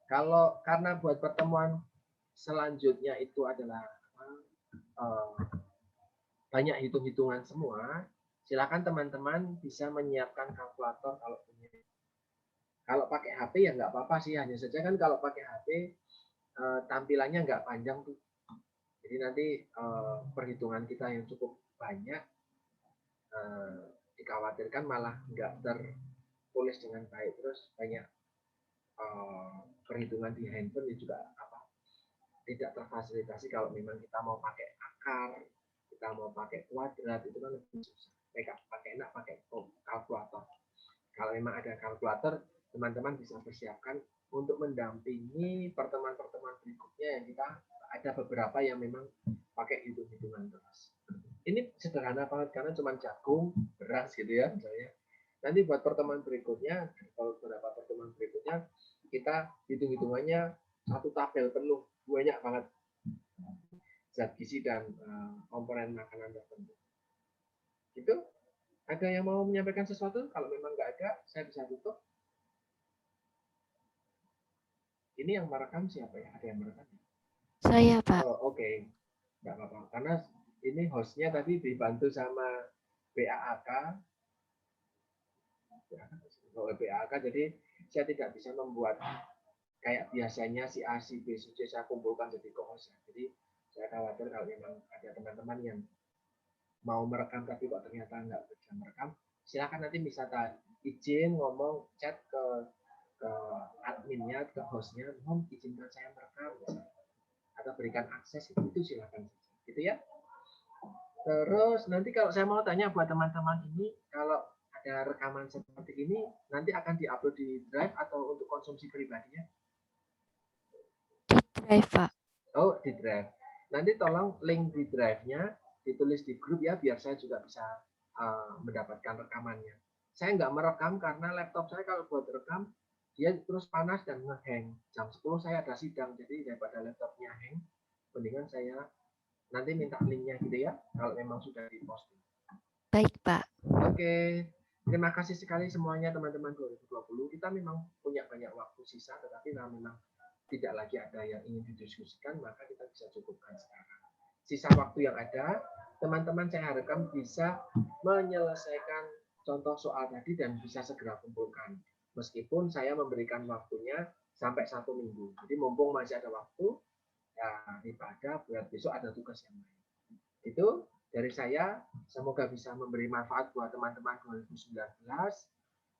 Speaker 1: Kalau karena buat pertemuan selanjutnya itu adalah banyak hitung-hitungan semua, silakan teman-teman bisa menyiapkan kalkulator kalau punya. Kalau pakai HP ya nggak apa-apa sih, hanya saja kan kalau pakai HP tampilannya nggak panjang tuh. Jadi nanti perhitungan kita yang cukup banyak dikhawatirkan malah nggak tertulis dengan baik, terus banyak perhitungan di handphone ya juga tidak terfasilitasi. Kalau memang kita mau pakai akar, kita mau pakai kuadrat, itu kan lebih susah. Pakai enak pakai kalkulator. Kalau memang ada kalkulator, teman-teman bisa persiapkan untuk mendampingi pertemuan-pertemuan berikutnya yang kita ada beberapa yang memang pakai hitung-hitungan terus. Ini sederhana banget karena cuma jagung, beras gitu ya misalnya. Nanti buat pertemuan berikutnya, kalau beberapa pertemuan berikutnya kita hitung-hitungannya satu tabel penuh, banyak banget zat gizi dan komponen makanan tertentu. Itu ada yang mau menyampaikan sesuatu? Kalau memang nggak ada, saya bisa tutup. Ini yang merekam siapa ya? Ada yang merekam?
Speaker 3: Saya, Pak.
Speaker 1: Oh, oke. Nggak apa-apa. Karena ini hostnya tadi dibantu sama BAAK. BAAK, jadi saya tidak bisa membuat kayak biasanya si A, si B, si C saya kumpulkan jadi co-host. Jadi saya khawatir kalau memang ada teman-teman yang mau merekam tapi kok ternyata nggak bisa merekam, silakan nanti bisa izin ngomong chat ke adminnya, ke hostnya, mohon izinkan saya merekam misalnya, atau berikan akses itu silakan gitu ya. Terus nanti kalau saya mau tanya buat teman-teman ini, kalau ada rekaman seperti ini nanti akan diupload di Drive atau untuk konsumsi pribadinya?
Speaker 3: Drive, Pak.
Speaker 1: Oh, di Drive. Nanti tolong link di Drive-nya ditulis di grup ya, biar saya juga bisa mendapatkan rekamannya. Saya nggak merekam karena laptop saya kalau buat rekam dia terus panas dan nge-hang. Jam 10 saya ada sidang, jadi daripada laptopnya hang, mendingan saya nanti minta linknya gitu ya, kalau memang sudah diposting.
Speaker 3: Baik, Pak.
Speaker 1: Oke, terima kasih sekali semuanya teman-teman 2020. Kita memang punya banyak waktu sisa, tetapi memang tidak lagi ada yang ingin didiskusikan, maka kita bisa cukupkan sekarang. Sisa waktu yang ada, teman-teman saya harapkan bisa menyelesaikan contoh soal tadi dan bisa segera kumpulkan. Meskipun saya memberikan waktunya sampai 1 minggu. Jadi mumpung masih ada waktu, ya daripada buat besok ada tugas yang lain. Itu dari saya, semoga bisa memberi manfaat buat teman-teman 2019.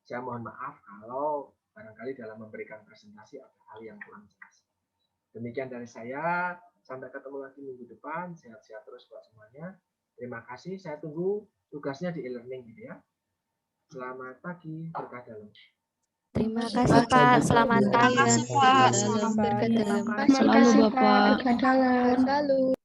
Speaker 1: Saya mohon maaf kalau barangkali dalam memberikan presentasi ada hal yang kurang jelas. Demikian dari saya, sampai ketemu lagi minggu depan, sehat-sehat terus buat semuanya. Terima kasih, saya tunggu tugasnya di e-learning gitu ya. Selamat pagi, berkah dalam.
Speaker 3: Terima kasih, Pak. Selamat
Speaker 5: Terima
Speaker 3: pagi.
Speaker 5: kasih, Pak.
Speaker 3: Berkah dalam.
Speaker 2: Selalu Bapak.
Speaker 5: Berkah dalam.
Speaker 3: Selalu.